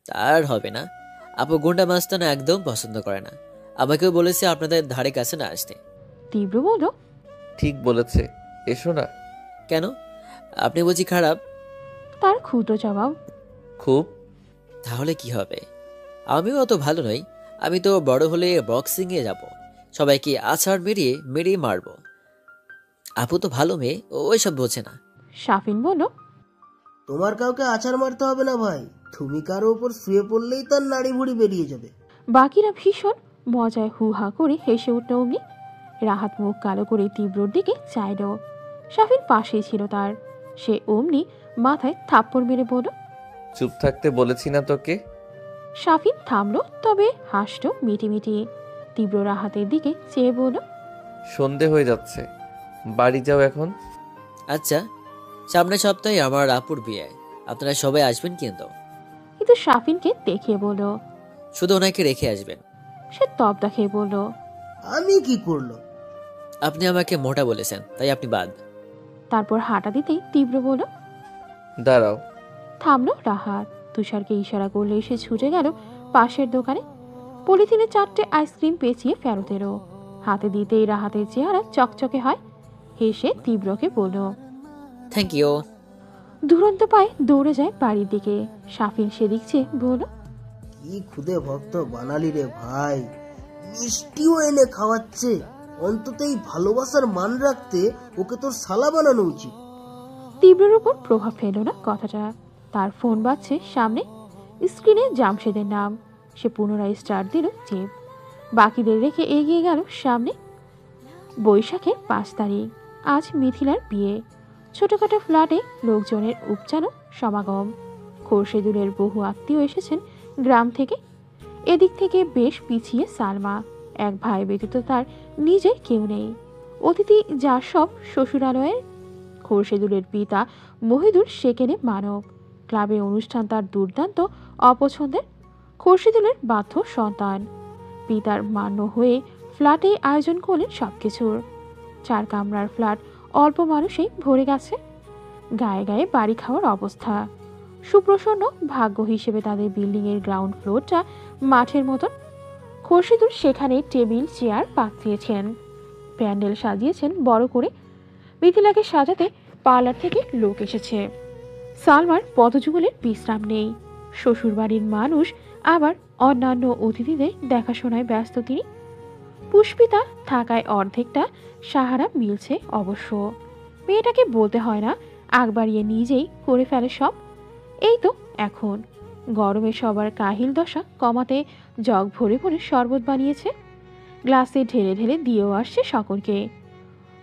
তার হবে না। আপু গুন্ডা মাস্তানা একদম পছন্দ করে না। আমাকেও বলেছে আপনাদের ধারে কাছে না আসতে। তীব্র বলল, ঠিক বলেছে, এসো না। কেন? আপনি বুঝি খারাপ? তার ক্ষুদ্র জবাব। খুব। তাহলে কি হবে? আমিও অত ভালো নই। আমি তো বড় হলে বক্সিংয়ে যাব, সবাইকে আছাড় মেরিয়ে মেরিয়ে মারবো। আপু তো ভালো মেয়ে, ওইসব বোঝে না। শাফিন বলল, তোমার কাউকে আছাড় মারতে হবে না ভাই, তুমি কারো উপর শুয়ে পড়লেই তার নাড়ি ভুড়ি বেরিয়ে যাবে। বাকিরা ভীষণ মজায় হু হা করে হেসে উঠল। অমনি রাহাত মুখ কালো করে তীব্রর দিকে চাইল। শাফিন পাশেই ছিল তার। সে অমনি মাথায় থাপ্পড় মেরে বলল, চুপ থাকতে বলেছি না তোকে? শাফিন থামলো, তবে হাসল মিটিমিটি। তীব্র রাহাতের দিকে চেয়ে বলল, সন্ধে হয়ে যাচ্ছে, বাড়ি যাও এখন। আচ্ছা, সামনের সপ্তাহে আমার আপুর বিয়ে, আপনারা সবাই আসবেন কিন্তু। কিন্তু শাফিনকে দেখিয়ে বলল। শুধু ওনাকে রেখে আসবেন। সে তবদা খেয়ে বলল, আমি কি করলো? আপনি আমাকে মোটা বলেছেন, তাই আপনি বাদ। তারপর হাঁটা দিতেই তীব্র বলল, দাঁড়াও। থামলো রাহাত। তুষারকে ইশারা করলে এসে ছুটে গেল পাশের দোকানে। পলিথিনে 4টে আইসক্রিম পেঁচিয়ে ফেরত এলো। হাতে দিতেই রাহাতের চেহারা চকচকে হয়। হেসে তীব্রকে বলল, থ্যাংক ইউ। দুরন্ত পায়ে দৌড়ে যায় বাড়ির দিকে। শাফিন সেদিক চেয়ে বলল, কি খুদে ভক্ত বানালি রে ভাই, মিষ্টিও এনে খাওয়াচ্ছে। অন্তত এই ভালোবাসার মান রাখতে ওকে তোর শালা বানানো উচিত। তীব্রের উপর প্রভাব ফেলল না কথাটা। তার ফোন বাজছে সামনে। স্ক্রিনে জামশেদের নাম। সে পুনরায় স্টার্ট দিল চেপ। বাকিদের রেখে এগিয়ে গেল সামনে। বৈশাখের 5 তারিখ। আজ মিথিলার বিয়ে। ছোটখাটো ফ্ল্যাটে লোকজনের উপচানো সমাগম। খোরশেদুলের বহু আত্মীয় এসেছেন গ্রাম থেকে। এদিক থেকে বেশ পিছিয়ে সালমা। এক ভাই ব্যতীত তার নিজের কেউ নেই। অতিথি যা সব শ্বশুরালয়ের। খোরশেদুলের পিতা মহিদুল সেকেনে মানব। ক্লাবে অনুষ্ঠান তার দুর্দান্ত অপছন্দের। খোরশেদুলের বাধ্য সন্তান। পিতার মান্য হয়ে ফ্ল্যাটেই আয়োজন করলেন সবকিছুর। 4 কামরার ফ্ল্যাট অল্প মানুষেই ভরে গেছে। গায়ে গায়ে বাড়ি খাওয়ার অবস্থা। সুপ্রসন্ন ভাগ্য হিসেবে তাদের বিল্ডিংয়ের গ্রাউন্ড ফ্লোরটা মাঠের মতন। খোরশেদুল সেখানে টেবিল চেয়ার পাতিয়েছেন। প্যান্ডেল সাজিয়েছেন বড় করে। মিথিলাকে সাজাতে পার্লার থেকে লোক এসেছে। সালমার পদযুগলের বিশ্রাম নেই। শ্বশুরবাড়ির মানুষ আবার অন্যান্য অতিথিদের দেখাশোনায় ব্যস্ত তিনি। পুষ্পিতা থাকায় অর্ধেকটা সাহারা মিলছে অবশ্য। মেয়েটাকে বলতে হয় না, আগ বাড়িয়ে নিজেই করে ফেলে সব। এই তো এখন গরমে সবার কাহিল দশা কমাতে জগ ভরে ভরে শরবত বানিয়েছে। গ্লাসে ঢেলে ঢেলে দিয়েও আসছে সকলকে।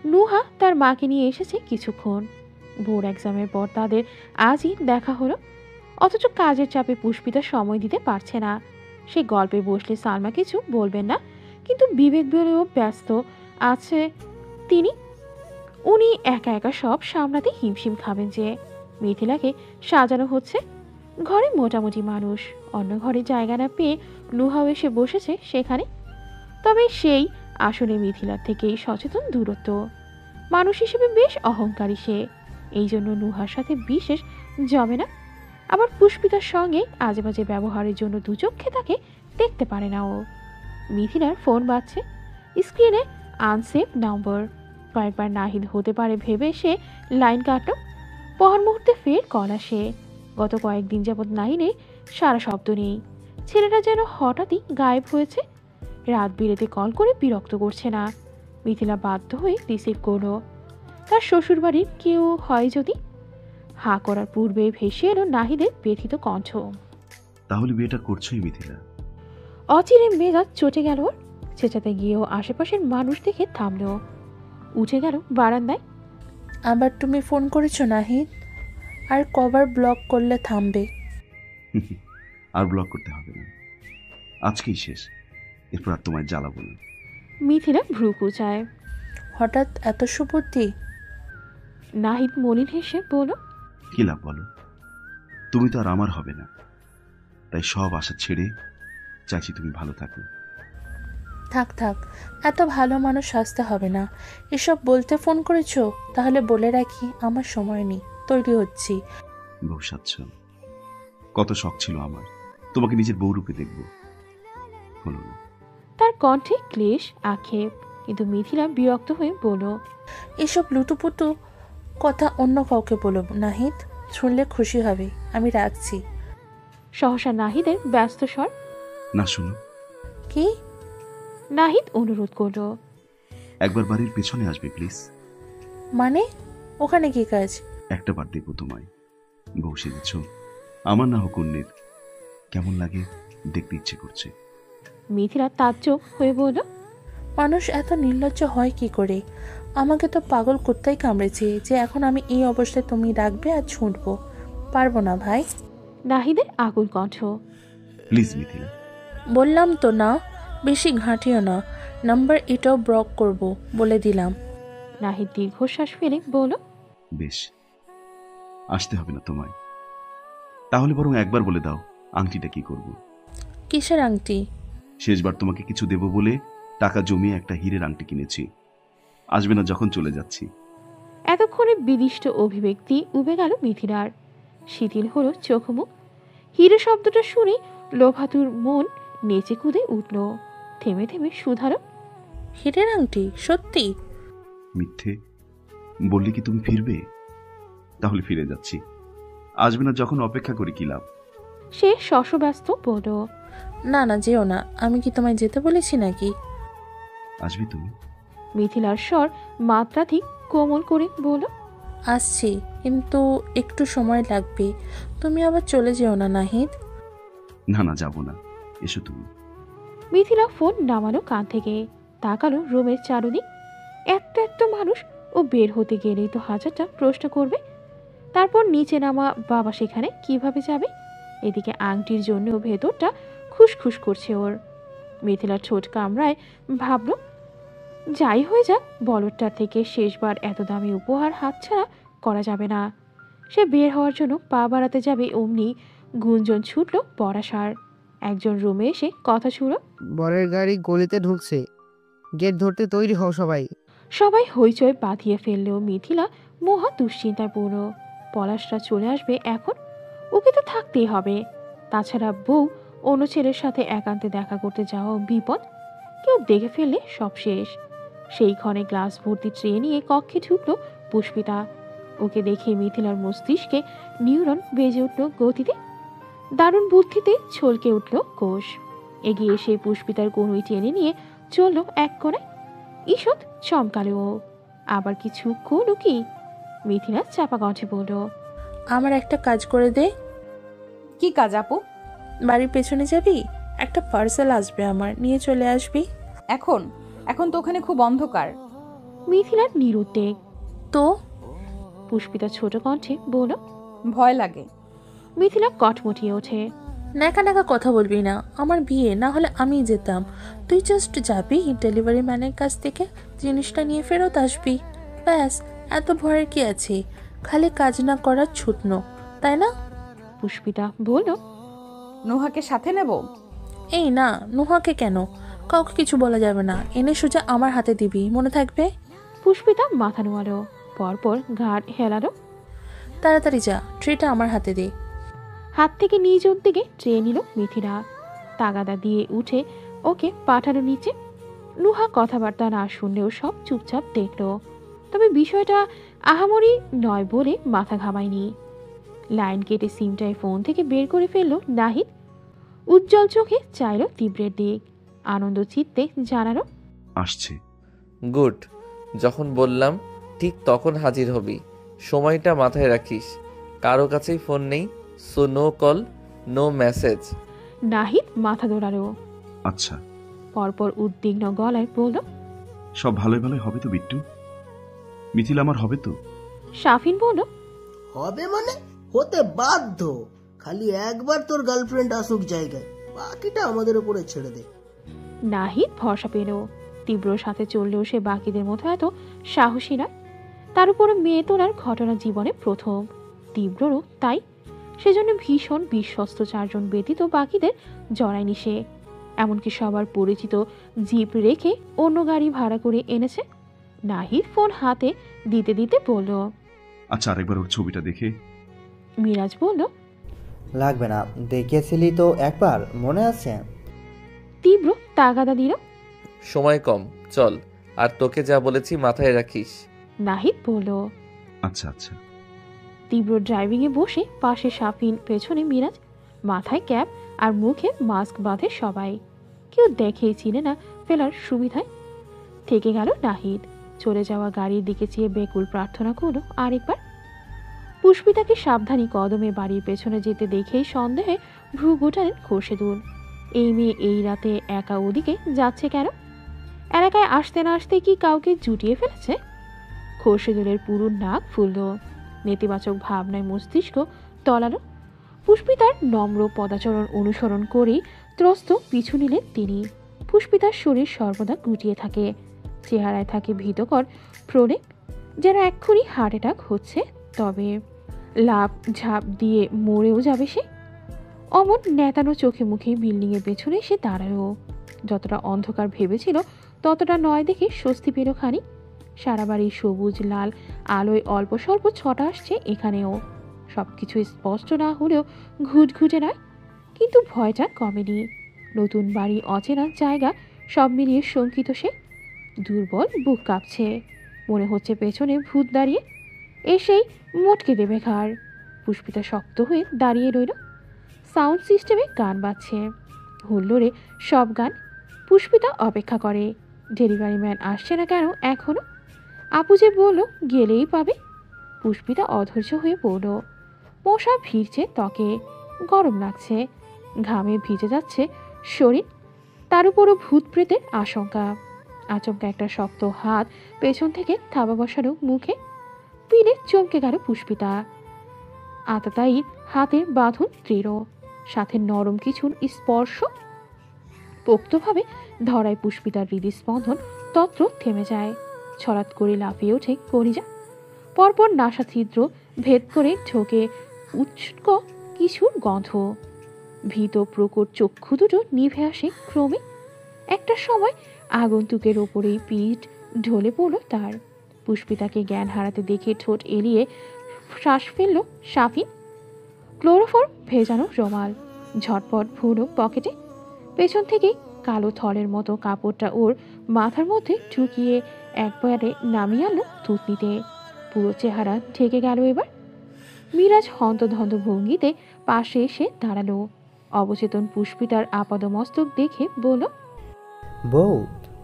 নুহা তার মাকে নিয়ে এসেছে কিছুক্ষণ। বোর্ড এক্সামের পর তাদের আজই দেখা হলো। অথচ কাজের চাপে পুষ্পিতা সময় দিতে পারছে না। সে গল্পে বসলে সালমা কিছু বলবেন না, কিন্তু বিবেক বলেও ব্যস্ত আছে তিনি। উনি একা একা সব সামলাতে হিমশিম খাবেন যে। মিথিলাকে সাজানো হচ্ছে। ঘরে মোটামুটি মানুষ। অন্য ঘরে জায়গা না পেয়ে নুহাও এসে বসেছে সেখানে। তবে সেই আসলে মিথিলার থেকেই সচেতন দূরত্ব। মানুষ হিসেবে বেশ অহংকারী সে। এই জন্য নুহার সাথে বিশেষ জমে না। আবার পুষ্পিতার সঙ্গে আজে বাজে ব্যবহারের জন্য দুচক্ষে তাকে দেখতে পারে না ও। মিথিলার ফোন বাজছে। স্ক্রিনে আনসেভ নম্বর। কয়েকবার নাহিদ হতে পারে ভেবে সে লাইন কাটল। পর মুহূর্তে ফের কল আসে। গত কয়েকদিন যাবৎ নাহিদের সারা শব্দ নেই। ছেলেটা যেন হঠাৎই গায়েব হয়েছে। রাত বিরেতে কল করে বিরক্ত করছে না। মিথিলা বাধ্য হয়ে রিসিভ করল। তার শ্বশুরবাড়ির কেউ হয় যদি। হা করার পূর্বে ভেসে এলো নাহিদের ব্যথিত কণ্ঠ। তাহলে বিয়েটা করছোই মিথিলা? অচিরে মেজাজ চটে গেল ওর। চেঁচাতে গিয়েও আশেপাশের মানুষ দেখে থামলো। উঠে গেল বারান্দায়। আবার তুমি ফোন করেছো নাহিদ? আর কবার ব্লক করলে থামবে? আর ব্লক করতে হবে না, আজকেই শেষ। এরপর আর তোমায় জ্বালাবো না। মিথিলা ভ্রু কুঁচায়। হঠাৎ এত সুবুদ্ধি? নাহিদ মলিন হেসে বলল, কি লাভ বলো? তুমি তো আর আমার হবে না, তাই সব আশা ছেড়ে চাইছি তুমি ভালো থাকো। থাক থাক, এত ভালো মানুষ আসতে হবে না। এসব বলতে ফোন করেছো? তাহলে বলে রাখি, আমার সময় নেই, তৈরি হচ্ছি। বউ সাচ্ছ, কত শখ ছিল আমার তোমাকে নিজের বউরূপে দেখব। হলো না। তার কণ্ঠে ক্লেশ আক্ষেপ, কিন্তু মিথিলা বিরক্ত হয়ে বলল, এসব লুটুপুটু কথা অন্য কাউকে বলো নাহিদ, শুনলে খুশি হবে। আমি রাখছি। সহসা নাহিদের ব্যস্ত স্বর। না শোনো, কি? নাহিদ অনুরোধ করল। একবার বাড়ির পেছনে আসবে প্লিজ। মানে ওখানে কি কাজ? একটা বার দেখবো তোমায়, বউ সেজেছ, আমার না হোক অন্যের, কেমন লাগে দেখতে ইচ্ছে করছে। মিথিলা তাজ্জব হয়ে বলল, মানুষ এত নির্লজ্জ হয় কি করে? আমাকে তো পাগল কুত্তাই কামড়েছে যে এখন আমি এই অবস্থায় তুমি রাখবে আর ছুঁটবো। পারবো না ভাই। নাহিদের আকুল কণ্ঠ। প্লিজ মিথিলা। বললাম তো না, বেশি ঘাঁটিও না। নাম্বার এটাও ব্লক করব বলে দিলাম। নাহিদ দীর্ঘশ্বাস ফেলে বলল, বেশ, আসতে হবে না তোমায়। তাহলে বরং একবার বলে দাও আংটিটা কি করব। কিসের আংটি? শেষবার তোমাকে কিছু দেব বলে টাকা জমিয়ে একটা হীরের আংটি কিনেছি। আসবে না যখন চলে যাচ্ছি। এতক্ষণে বিদিষ্ট অভিব্যক্তি উবে গেল মিথিলার। শিথিল হলো চোখ মুখ। হিরে শব্দটা শুনে লোভাতুর মন নেচে কুদে উঠল। থেমে থেমে শুধালো, হীরের আংটি? সত্যি? মিথ্যে বললে কি তুমি ফিরবে? তাহলে ফিরে যাচ্ছি। আসবে না যখন অপেক্ষা করে কি লাভ। সে শশব্যস্ত বলল, না না, যেও না। আমি কি তোমায় যেতে বলেছি নাকি? আসবে তুমি? মিথিলার স্বর মাত্রাধিক কোমল করে বলল, আসছি, কিন্তু একটু সময় লাগবে। তুমি আবার চলে যেও না নাহিদ। না না, যাব না, এসো তুমি। মিথিলা ফোন নামালো কান থেকে, তাকালো রুমের চারদিক। এত এত মানুষ, ও বের হতে গেলেই তো হাজারটা প্রশ্ন করবে। তারপর নিচে নামা বাবা সেখানে কিভাবে যাবে? এদিকে আংটির জন্য ভেতরটা খুশখুশ করছে ওর। মিথিলার ঠোঁট কামড়ায়, ভাবল যাই হয়ে যাক, বলদটার থেকে শেষবার এত দামি উপহার হাতছাড়া করা যাবে না। সে বের হওয়ার জন্য পা বাড়াতে যাবে, অমনি গুঞ্জন ছুটল পরাশার। একজন রুমে এসে কথা ছুড়ল, বরের গাড়ি গলিতে ঢুকছে, গেট ধরতে তৈরি হও সবাই। সবাই হইচই বাঁধিয়ে ফেললেও মিথিলা মহা দুশ্চিন্তায় পড়ল। পলাশরা চলে আসবে এখন, ওকে তো থাকতেই হবে। তাছাড়া বউ অন্য ছেলের সাথে একান্তে দেখা করতে যাওয়া বিপদ, কেউ দেখে ফেললে সব শেষ। সেই ক্ষণে গ্লাস ভর্তি ট্রে নিয়ে কক্ষে ঢুকল পুষ্পিতা। ওকে দেখে মিথিলার মস্তিষ্কে নিউরন বেজে উঠল গতিতে। দারুণ বুদ্ধিতে ছলকে উঠল কোষ। এগিয়ে এসে পুষ্পিতার কনুই টেনে নিয়ে চলল এক কোণায়। ঈষৎ চমকালো ও। আবার কিছু করলো কি? মিথিলা চাপা কণ্ঠে বলল, আমার একটা কাজ করে দে। কি কাজ আপু? বাড়ির পেছনে যাবি, একটা পার্সেল আসবে আমার, নিয়ে চলে আসবি। এখন এখন তো ওখানে খুব অন্ধকার। মিথিলার নিরুদ্বেগ। তো পুষ্পিতা ছোট কণ্ঠে বলল। ভয় লাগে। মিথিলা কটমটিয়ে ওঠে। নাকা নাকা কথা বলবি না, আমার বিয়ে, না হলে আমিই যেতাম। তুই জাস্ট যাবি ডেলিভারি ম্যানের কাছ থেকে জিনিসটা নিয়ে ফেরত আসবি, ব্যাস। এত ভয়ের কি আছে? খালি কাজ না করার ছুটনো, তাই না? পুষ্পিতা বলল, নোহাকে সাথে নেব? এই না, নুহাকে কেন? কাউকে কিছু বলা যাবে না, এনে সোজা আমার হাতে দিবি, মনে থাকবে। পুষ্পিতা মাথা নোয়ালো, পরপর ঘাড় হেলালো। তাড়াতাড়ি যা, ট্রেটা আমার হাতে দে। হাত থেকে নিজ দিকে ট্রে নিল মিথিলা। তাগাদা দিয়ে উঠে ওকে পাঠানো নিচে। নুহা কথাবার্তা না শুনলেও সব চুপচাপ দেখলো। তবে বিষয়টা আহামরি নয় বলে মাথা ঘামায়নি। লাইন কেটে সিমটাই ফোন থেকে বের করে ফেললো নাহিদ। উজ্জ্বল চোখে চাইল তীব্রের দিক, আনন্দ চিত্তে জানালো, আসছে। গুড, যখন বললাম ঠিক তখন হাজির হবি। সময়টা মাথায় রাখিস। কারো কাছেই ফোন নেই, so no call, no message. Nahid মাথা দোড়ালো। আচ্ছা। পরপর উদ্বিগ্ন গলায় বলল, সব ভালোই ভালোই হবে তো বিট্টু? মিথিলা আমার হবে তো? শাফিন বলল, হবে মানে হতে বাধ্য। খালি একবার তোর গার্লফ্রেন্ড আসুক জায়গায়, বাকিটা আমাদের উপরে ছেড়ে দে। নাহিদ ভরসা পেল। তীব্র সাথে চললেও সে বাকিদের মতো এত সাহসী নয়। তার উপরে মেয়ে তোলার ঘটনা জীবনে প্রথম, তীব্ররও তাই। সেজন্য ভীষণ বিশ্বস্ত চারজন ব্যতীত বাকিদের জড়ায়নি সে। এমনকি সবার পরিচিত জিপ রেখে অন্য গাড়ি ভাড়া করে এনেছে। নাহিদ ফোন হাতে দিতে দিতে বলল, আচ্ছা, আরেকবার ওর ছবিটা দেখে। মিরাজ বলল, লাগবে না, দেখিয়েছিলি তো একবার, মনে আছে? তীব্র তাগাদা দিল। সময় কম, চল। আর তোকে যা বলেছি মাথায় রাখিস। নাহিদ বলল। আচ্ছা আচ্ছা। তীব্র ড্রাইভিংয়ে বসে, পাশে শাফিন, পেছনে মিরাজ। মাথায় ক্যাপ আর মুখে মাস্ক বাঁধে সবাই। কেউ দেখেই চিনে না ফেলার সুবিধায়। থেকে গেল নাহিদ। চলে যাওয়া গাড়ির দিকে চেয়ে বেকুল প্রার্থনা করল আরেকবার। পুষ্পিতাকে সাবধানী কদমে বাড়ির পেছনে যেতে দেখেই সন্দেহে ভ্রু গোটালেন খোরশেদুল। এই মেয়ে এই রাতে একা ওদিকে যাচ্ছে কেন? এলাকায় আসতে না আসতে কি কাউকে জুটিয়ে ফেলেছে? খোরশেদুলের পুরো নাক ফুলল। নেতিবাচক ভাবনায় মস্তিষ্ক তলালো। পুষ্পিতার নম্র পদাচরণ অনুসরণ করেই ত্রস্ত পিছু নিলেন তিনি। পুষ্পিতার শরীর সর্বদা গুটিয়ে থাকে, চেহারায় থাকে ভীতকর প্রলেপ, যেন এক্ষুনি হার্ট অ্যাটাক হচ্ছে। তবে লাভ ঝাঁপ দিয়ে মরেও যাবে সে। অমন নেতানো চোখে মুখে বিল্ডিংয়ের পেছনে এসে দাঁড়ালো। যতটা অন্ধকার ভেবেছিল ততটা নয় দেখে স্বস্তি পেল খানি। সারা বাড়ির সবুজ লাল আলোয় অল্প স্বল্প ছটা আসছে এখানেও। সবকিছু স্পষ্ট না হলেও ঘুটঘুটে নয়, কিন্তু ভয়টা কমেনি। নতুন বাড়ি, অচেনা জায়গা, সব মিলিয়ে শঙ্কিত সে। দুর্বল, বুক কাঁপছে। মনে হচ্ছে পেছনে ভূত দাঁড়িয়ে এসেই মোটকে দেবে ঘাড়। পুষ্পিতা শক্ত হয়ে দাঁড়িয়ে রইল। সাউন্ড সিস্টেমে গান বাজছে, হুল্লোড়ে সব গান। পুষ্পিতা অপেক্ষা করে। ডেলিভারি ম্যান আসছে না কেন এখনো? আপু যে বলল গেলেই পাবে। পুষ্পিতা অধৈর্য হয়ে পড়ল। মশা ভিড়ছে ত্বকে, গরম লাগছে, ঘামে ভিজে যাচ্ছে শরীর। তার উপরও ভূত প্রেতের আশঙ্কা। আচমকা একটা শক্ত হাত পেছন থেকে থাবা বসানো মুখে। পিলে চমকে গেল পুষ্পিতা। আততায়ীর হাতের বাঁধন দৃঢ়, সাথে নরম কিছুর স্পর্শ। পোক্তভাবে ধরায় পুষ্পিতার হৃদস্পন্দন তত্র থেমে যায়। ছড়াৎ করে লাফিয়ে ওঠে কলিজা। পরপর নাসা ছিদ্র ভেদ করে ঢোকে উৎক কিছুর গন্ধ। ভীত প্রকট চক্ষু দুটো নিভে আসে ক্রমে। একটা সময় আগন্তুকের ওপরেই পিঠ ঢলে পড়ল তার। পুষ্পিতাকে জ্ঞান হারাতে দেখে ঠোঁট এলিয়ে শ্বাস ফেলল শাফিন। ক্লোরোফর্ম ভেজানো রুমাল ঝটপট ভুল পকেটে। পেছন থেকে কালো থলের মতো কাপড়টা ওর মাথার মধ্যে ঢুকিয়ে একবারে নামিয়ে আনলো থুতনিতে। পুরো চেহারা ঢেকে গেল এবার। মিরাজ হন্তদন্ত ভঙ্গিতে পাশে এসে দাঁড়ালো। অবচেতন পুষ্পিতার আপাদমস্তক দেখে বলল, বউ,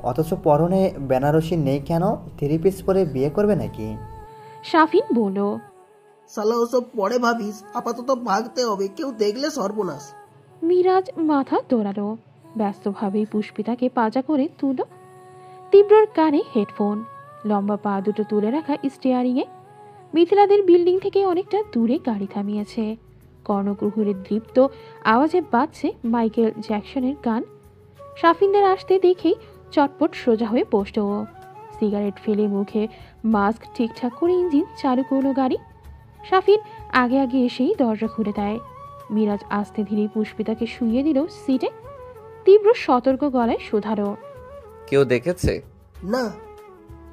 অথচ পরনে বেনারসি নেই কেন? থ্রি পিস পরে বিয়ে করবে নাকি? শাফিন বলল, সালা ওসব পরে ভাবিস, আপাতত ভাগতে হবে, কেউ দেখলে সর্বনাশ। মিরাজ মাথা দোলালো। ব্যস্তভাবেই পুষ্পিতাকে পাজা করে তুলল। তীব্রর কানে হেডফোন, লম্বা পা দুটো তুলে রাখা স্টিয়ারিংয়ে। মিথিলাদের বিল্ডিং থেকে অনেকটা দূরে গাড়ি থামিয়েছে। কর্ণকুহুরের দৃপ্ত আওয়াজে বাজছে মাইকেল জ্যাকসনের গান। শাফিনদের আসতে দেখেই চটপট সোজা হয়ে বসল ও। সিগারেট ফেলে মুখে মাস্ক ঠিকঠাক করে ইঞ্জিন চালু করলো গাড়ি। শাফিন আগে আগে এসেই দরজা খুলে দেয়। মিরাজ আস্তে ধীরে পুষ্পিতাকে শুইয়ে দিল সিটে। তীব্র সতর্ক গলায় শোধালো, কেউ দেখেছে? না।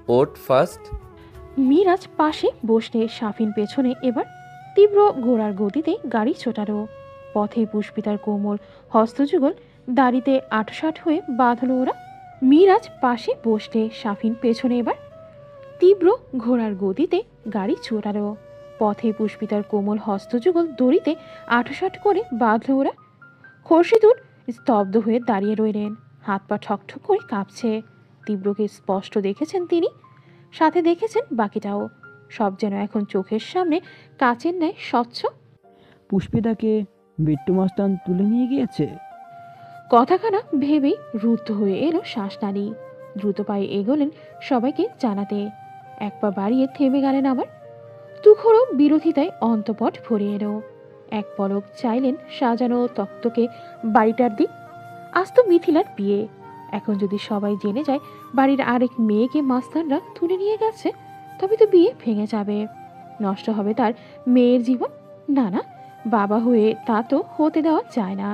ওট ফার্স্ট। মিরাজ পাশে বসলে শাফিন পেছনে। এবার তীব্র ঘোড়ার গতিতে গাড়ি ছোটালো। পথে পুষ্পিতার কোমল হস্তযুগল দাড়িতে আটসাট হয়ে বাঁধল ওরা। মিরাজ পাশে বসলে শাফিন পেছনে। এবার তীব্র ঘোড়ার গতিতে গাড়ি ছোটালো। পথে পুষ্পিতার কোমল হস্তযুগল দড়িতে আটসাট করে বাঁধল ওরা। খোরশেদুল স্তব্ধ হয়ে দাঁড়িয়ে রইলেন। হাত পা ঠকঠক করে কাঁপছে। তীব্রকে স্পষ্ট দেখেছেন তিনি, সাথে দেখেছেন বাকিটাও। সব যেন এখন চোখের সামনে কাচের ন্যায় স্বচ্ছ। পুষ্পিতাকে বিট্টু মাস্তান তুলে নিয়ে গিয়েছে। কথাখানা ভেবেই রুদ্ধ হয়ে এলো শ্বাসনালী। দ্রুত পায়ে এগোলেন সবাইকে জানাতে। এক পা বাড়িয়ে থেমে গেলেন আবার। তুখরও বিরোধিতায় অন্তপট ভরে এলো। এক পলক চাইলেন সাজানো তক্তকে বাড়িটার দিক। আজ তো মিথিলার বিয়ে। এখন যদি সবাই জেনে যায় বাড়ির আরেক মেয়েকে মাস্তানরা তুলে নিয়ে গেছে, তবে তো বিয়ে ভেঙে যাবে, নষ্ট হবে তার মেয়ের জীবন। না না, বাবা হয়ে তা তো হতে দেওয়া যায় না।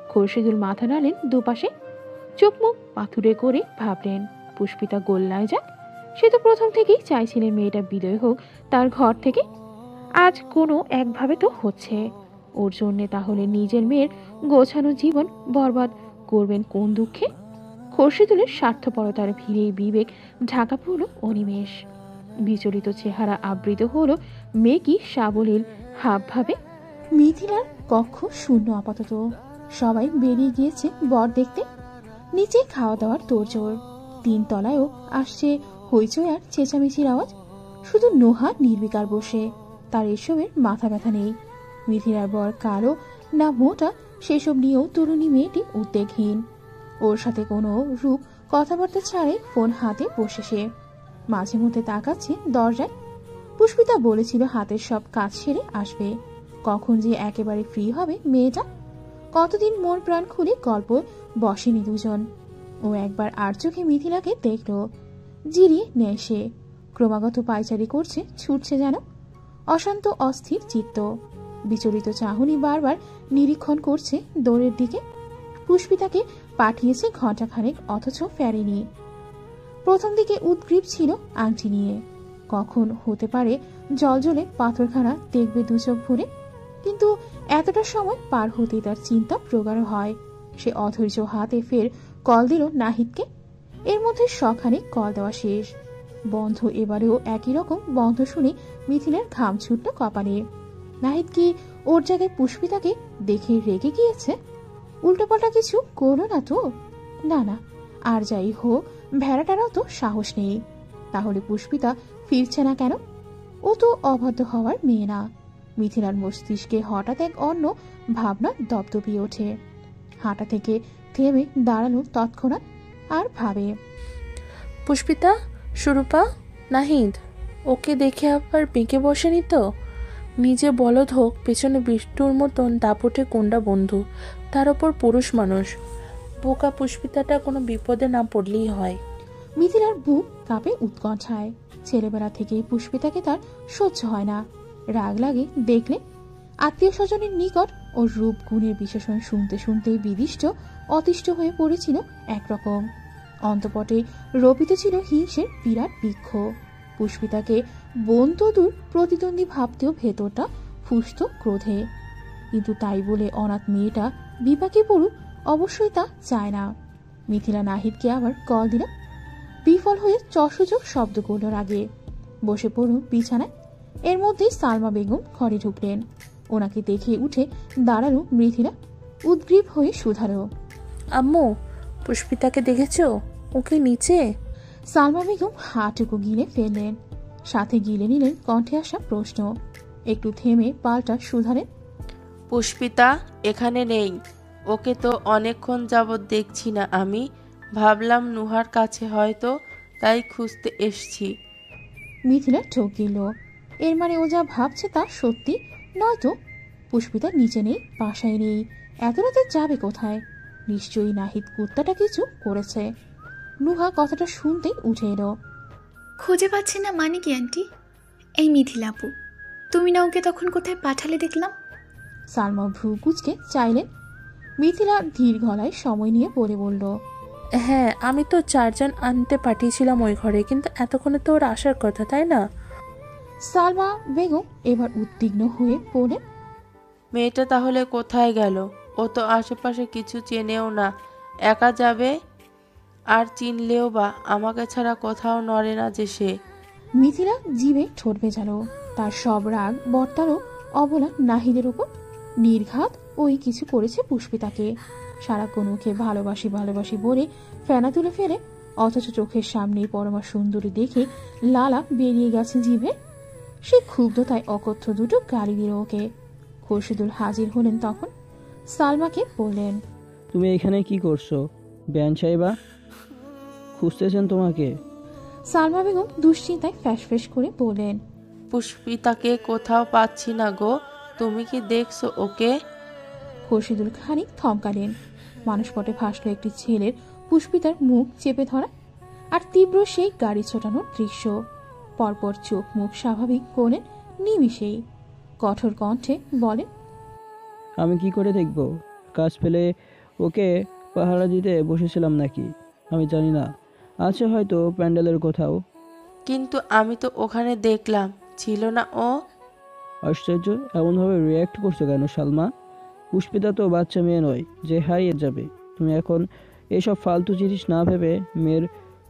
খোরশেদুল মাথা নাড়লেন দুপাশে। চোখ মুখ পাথুরে করে ভাবলেন, পুষ্পিতা গোল্লায় যাক। সে তো প্রথম থেকেই চাইছিলেন মেয়েটা বিদয় হোক তার ঘর থেকে। আজ কোনো একভাবে তো হচ্ছে। ওর জন্যে তাহলে নিজের মেয়ের গোছানো জীবন বরবাদ করবেন কোন দুঃখে? খোরশেদুলের স্বার্থপরতার ভিড়েই বিবেক ঢাকা পড়ল অনিমেষ। বিচলিত চেহারা আবৃত হলো মেকি সাবলীল হাবভাবে। মিথিলার কক্ষ শূন্য আপাতত, সবাই বেরিয়ে গিয়েছে বর দেখতে। নিচে খাওয়া দাওয়ার তোড়জোড়, 3 তলায়ও আসছে হইচই আর চেঁচামেচির আওয়াজ। শুধু নোহা নির্বিকার বসে, তার এসবের মাথা ব্যথা নেই। মিথিলার বর কালো না মোটা সেসব নিয়েও তরুণী মেয়েটি উদ্বেগহীন। ওর সাথে কোনো রূপ কথাবার্তা ছাড়াই ফোন হাতে বসে সে মাঝে মধ্যে তাকাচ্ছে দরজায়। পুষ্পিতা বলেছিল হাতের সব কাজ সেরে আসবে, কখন যে একেবারে ফ্রি হবে মেয়েটা। কতদিন মন প্রাণ খুলে গল্প বসেনি দুজন। ও একবার আর চোখে মিথিলাকে দেখল, জিরিয়ে নেয় সে। ক্রমাগত পায়চারি করছে, ছুটছে যেন। অশান্ত অস্থির চিত্ত, বিচলিত চাহনি বারবার নিরীক্ষণ করছে দৌড়ের দিকে। পুষ্পিতাকে পাঠিয়েছে ঘণ্টাখানেক, অথচ ফেরেনি। প্রথম দিকে উদ্গ্রীব ছিল আংটি নিয়ে, কখন হতে পারে জলজলে পাথরখানা দেখবে দুচোখ ভরে। কিন্তু এতটা সময় পার হতেই তার চিন্তা প্রগাঢ় হয়। সে অধৈর্য হাতে ফের কল দিল নাহিদকে। এর মধ্যে সখানেক কল দেওয়া শেষ। বন্ধ এবারেও একই রকম বন্ধ শুনে মিথিলার ঘাম ছুটল কপালে। নাহিদ কি ওর জায়গায় পুষ্পিতাকে দেখে রেগে গিয়েছে? উল্টোপাল্টা কিছু করলো না তো? না না, আর যাই হোক ভেড়াটারও তো সাহস নেই। তাহলে পুষ্পিতা ফিরছে না কেন? ও তো অবাধ্য হওয়ার মেয়ে না। মিথিলার মস্তিষ্কে হঠাৎ এক অন্য ভাবনা দপদপিয়ে ওঠে। হাঁটা থেকে থেমে দাঁড়ালো তৎক্ষণাৎ, আর ভাবে, পুষ্পিতা, সুরূপা, নাহিদ ওকে দেখে আবার বেঁকে বসেনি তো? নিজে বলদ হোক, পেছনে বিষ্টুর মতন দাপটে কোন্ডা বন্ধু, তার ওপর পুরুষ মানুষ। বোকা পুষ্পিতাটা কোনো বিপদে না পড়লেই হয়। মিথিলার বুক কাঁপে উৎকণ্ঠায়। ছেলেবেলা থেকেই পুষ্পিতাকে তার সহ্য হয় না। রাগ লাগে দেখলে। আত্মীয় স্বজনের নিকট ওর রূপ গুণের বিশেষণ শুনতে শুনতেই বিদিষ্ট অতিষ্ঠ হয়ে পড়েছিল একরকম। অন্তপটে রোপিত ছিল হিংসের বিরাট বৃক্ষ। পুষ্পিতাকে বোন তো দূর, প্রতিদ্বন্দ্বী ভাবতেও ভেতরটা ফুসত ক্রোধে। কিন্তু তাই বলে অনাথ মেয়েটা বিপাকে পড়ুক, অবশ্যই তা চায় না। মিথিলা নাহিদকে আবার কল দিল। বিফল হয়ে চসূচক শব্দ করল রাগে। বসে পড়ল বিছানায়। এর মধ্যেই সালমা বেগম ঘরে ঢুকলেন। ওনাকে দেখে উঠে দাঁড়ালো মৃথিলা, উদ্গ্রীব হয়ে শুধালো, আম্মু, পুষ্পিতাকে দেখেছো? ওকে নিচে? সালমা বেগম হাঁটুকু গিলে ফেললেন, সাথে গিলে নিলেন কণ্ঠে আসা প্রশ্ন। একটু থেমে পাল্টা শুধালেন, পুষ্পিতা এখানে নেই। ওকে তো অনেকক্ষণ যাবৎ দেখছি না আমি। ভাবলাম নুহার কাছে হয়তো, তাই খুঁজতে এসছি। মিথিলা ঠোক গিল। এর মানে ও যা ভাবছে তা সত্যি নয়তো? পুষ্পিতা নিচে নেই, বাসায় নেই, এত রাতে যাবে কোথায়? নিশ্চয়ই নাহিদ কুত্তাটা কিছু করেছে। নুহা কথাটা শুনতেই উঠে এলো। খুঁজে পাচ্ছি না মানে কি আন্টি? এই মিথিলা আপু, তুমি না ওকে তখন কোথায় পাঠালে দেখলাম? সালমা ভ্রু কুচকে চাইলেন। মিথিলা ধীর গলায় সময় নিয়ে বলল, হ্যাঁ, আমি তো 4 জন আনতে পাঠিয়েছিলাম ওই ঘরে, কিন্তু এতক্ষণে তো ওর আসার কথা, তাই না? সালমা বেগম এবার উদ্বিগ্ন হয়ে বলেন, মেয়েটা তাহলে কোথায় গেল? ও তো আশেপাশে কিছু চেনেও না, একা যাবে। আর চিনলেও বা আমাকে ছাড়া কোথাও নড়ে না যে সে। মিথিলা জিভে ঠোঁট ভেজালো। তার সব রাগ বর্তালো অবলা নাহিদের উপর। নির্ঘাত ওই কিছু করেছে পুষ্পিতাকে। সারাক্ষণ ওকে ভালোবাসি ভালোবাসি বলে ফেনা তুলে ফেলে, অথচ চোখের সামনেই পরমা সুন্দরী দেখে লালা বেরিয়ে গেছে জিভে। সে ক্ষুব্ধতায় অকথ্য দুটো গালি দিল ওকে। খোরশেদুল হাজির হলেন তখন। সালমাকে বললেন, তুমি এখানে কি করছো? বেয়ান সাহেবা খুঁজতেছেন তোমাকে। সালমা বেগম দুশ্চিন্তায় ফ্যাসফ্যাস করে বললেন, পুষ্পিতাকে কোথাও পাচ্ছি না গো, তুমি কি দেখছো ওকে? খোরশেদুল খানিক থমকালেন। মানুষপটে ভাসল একটি ছেলের পুষ্পিতার মুখ চেপে ধরা, আর তীব্র সেই গাড়ি ছোটানোর দৃশ্য। পরপর চোখ মুখ স্বাভাবিক করলেন নিমিষেই। কঠোর কণ্ঠে বলেন, আমি কি করে দেখব? কাজ পেলে ওকে পাহারা দিতে বসেছিলাম নাকি আমি জানি না। আছে হয়তো প্যান্ডেলের কোথাও। কিন্তু আমি তো ওখানে দেখলাম, ছিল না ও? আশ্চর্য, এমনভাবে রিয়্যাক্ট করছো কেন সালমা? পুষ্পিতা তো বাচ্চা মেয়ে নয় যে হারিয়ে যাবে। তুমি এখন এসব ফালতু জিনিস না ভেবে মেয়ের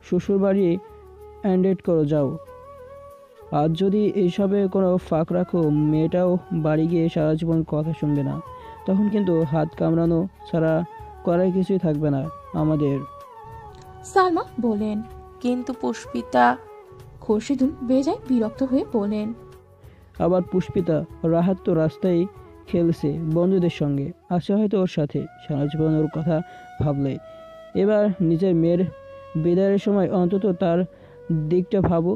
শ্বশুরবাড়ি অ্যান্ডেড করো, যাও। আজ যদি এইসবে কোনো ফাঁক রাখো, মেয়েটাও বাড়ি গিয়ে সারা জীবন কথা শুনবে না। তখন কিন্তু হাত কামড়ানো ছাড়া করার কিছুই থাকবে না আমাদের। সালমা বলেন। কিন্তু পুষ্পিতা। খোরশেদুল বেজায় বিরক্ত হয়ে বলেন। আবার পুষ্পিতা? রাহাত তো রাস্তায় খেলছে বন্ধুদের সঙ্গে, আছে হয়তো ওর সাথে। সারা জীবন ওর কথা ভাবলে এবার নিজের মেয়ের বিদায়ের সময় অন্তত তার দিকটা ভাবো।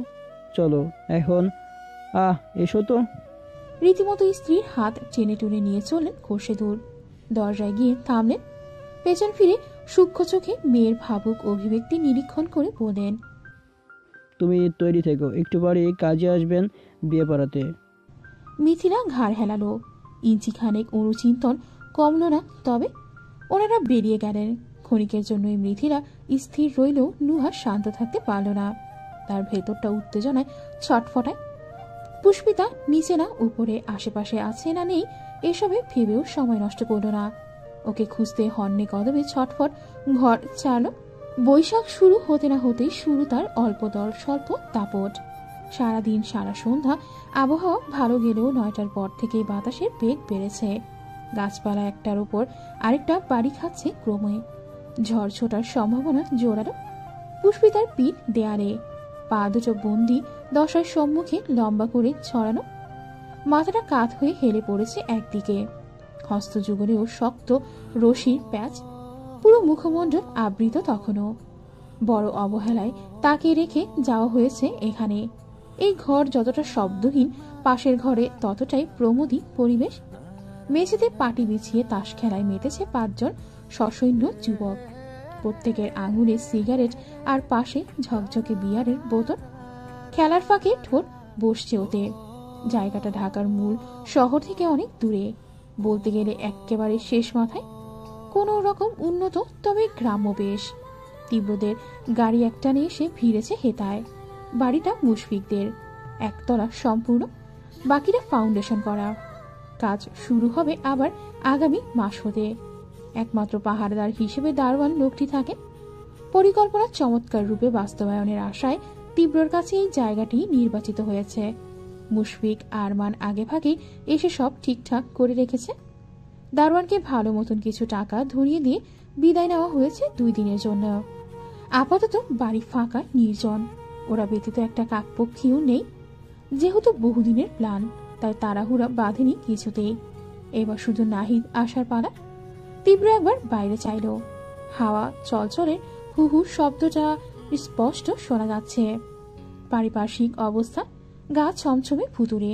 চলো এখন, এসো তো। রীতিমতো স্ত্রীর হাত টেনে টুনে নিয়ে চললেন খোরশেদুল। দরজায় গিয়ে থামলেন, পেছন ফিরে সূক্ষ্ম চোখে মেয়ের ভাবুক অভিব্যক্তি নিরীক্ষণ করে বলেন, তুমি তৈরি থেকো, একটু পরে কাজে আসবেন বিয়ে পড়াতে। মিথিলা ঘাড় হেলালো। ইঞ্চি খানেক অনুচিন্তন কমল না, তবে ওনারা বেরিয়ে গেলেন। ক্ষণিকের জন্যই মিথিলা স্থির রইলেও নুহা শান্ত থাকতে পারল না। তার ভেতরটা উত্তেজনায় ছটফটায়। পুষ্পিতা নিচে না উপরে, আশেপাশে আছে না নেই, এসবে ভেবেও সময় নষ্ট করল না। ওকে খুঁজতে হন্যে কদমে ছটফট ঘর চাল। বৈশাখ শুরু হতে না হতেই শুরু তার অল্পদর স্বল্প দাপট। সারাদিন সারা সন্ধ্যা আবহাওয়া ভালো গেলেও 9টার পর থেকে বাতাসের বেগ বেড়েছে। গাছপালা একটার উপর আরেকটা বাড়ি খাচ্ছে ক্রমে। ঝড় ছোটার সম্ভাবনা জোরালো। পুষ্পিতার পিঠ দেয়ালে, পা দুটো বন্দি দশার সম্মুখে লম্বা করে ছড়ানো, মাথাটা কাত হয়ে হেলে পড়েছে একদিকে। হস্তযুগলেও শক্ত রশির প্যাচ, পুরো মুখমণ্ডল আবৃত তখনও। বড় অবহেলায় তাকে রেখে যাওয়া হয়েছে এখানে। এই ঘর যতটা শব্দহীন, পাশের ঘরে ততটাই প্রমোদী পরিবেশ। মেঝেতে পাটি বিছিয়ে তাস খেলায় মেতেছে 5 জন সসৈন্য যুবক। প্রত্যেকের আঙুলে সিগারেট আর পাশে ঝকঝকে বিয়ারের বোতল। খেলার ফাঁকে ঠোঁট বসছে ওতে। জায়গাটা ঢাকার মূল শহর থেকে অনেক দূরে, বলতে গেলে একেবারে শেষ মাথায়। কোনো রকম উন্নত তবে গ্রাম্য বেশ। তীব্রদের গাড়ি একটানে এসে ভিড়েছে হেতায়। বাড়িটা মুশফিকদের, একতলা সম্পূর্ণ, বাকিটা ফাউন্ডেশন করা। কাজ শুরু হবে আবার আগামী মাস হতে। একমাত্র পাহারাদার হিসেবে দারোয়ান লোকটি থাকে। পরিকল্পনা চমৎকার রূপে বাস্তবায়নের আশায় তীব্রর কাছে এই জায়গাটি নির্বাচিত হয়েছে। মুশফিক আরমান আগে ভাগে এসে সব ঠিকঠাক করে রেখেছে। দারোয়ানকে ভালো মতন কিছু টাকা ধরিয়ে দিয়ে বিদায় নেওয়া হয়েছে 2 দিনের জন্য। আপাতত বাড়ি ফাঁকা নির্জন, ওরা ব্যতীত একটা কাকপক্ষীও নেই। যেহেতু বহুদিনের প্ল্যান, তাই তাড়াহুড়া বাঁধেনি কিছুতেই। এবার শুধু নাহিদ আসার পালা। তীব্র একবার বাইরে চাইল। হাওয়া চলচলের হু হু শব্দটা স্পষ্ট শোনা যাচ্ছে। পারিপার্শ্বিক অবস্থা গা ছমছমে ভুতুরে।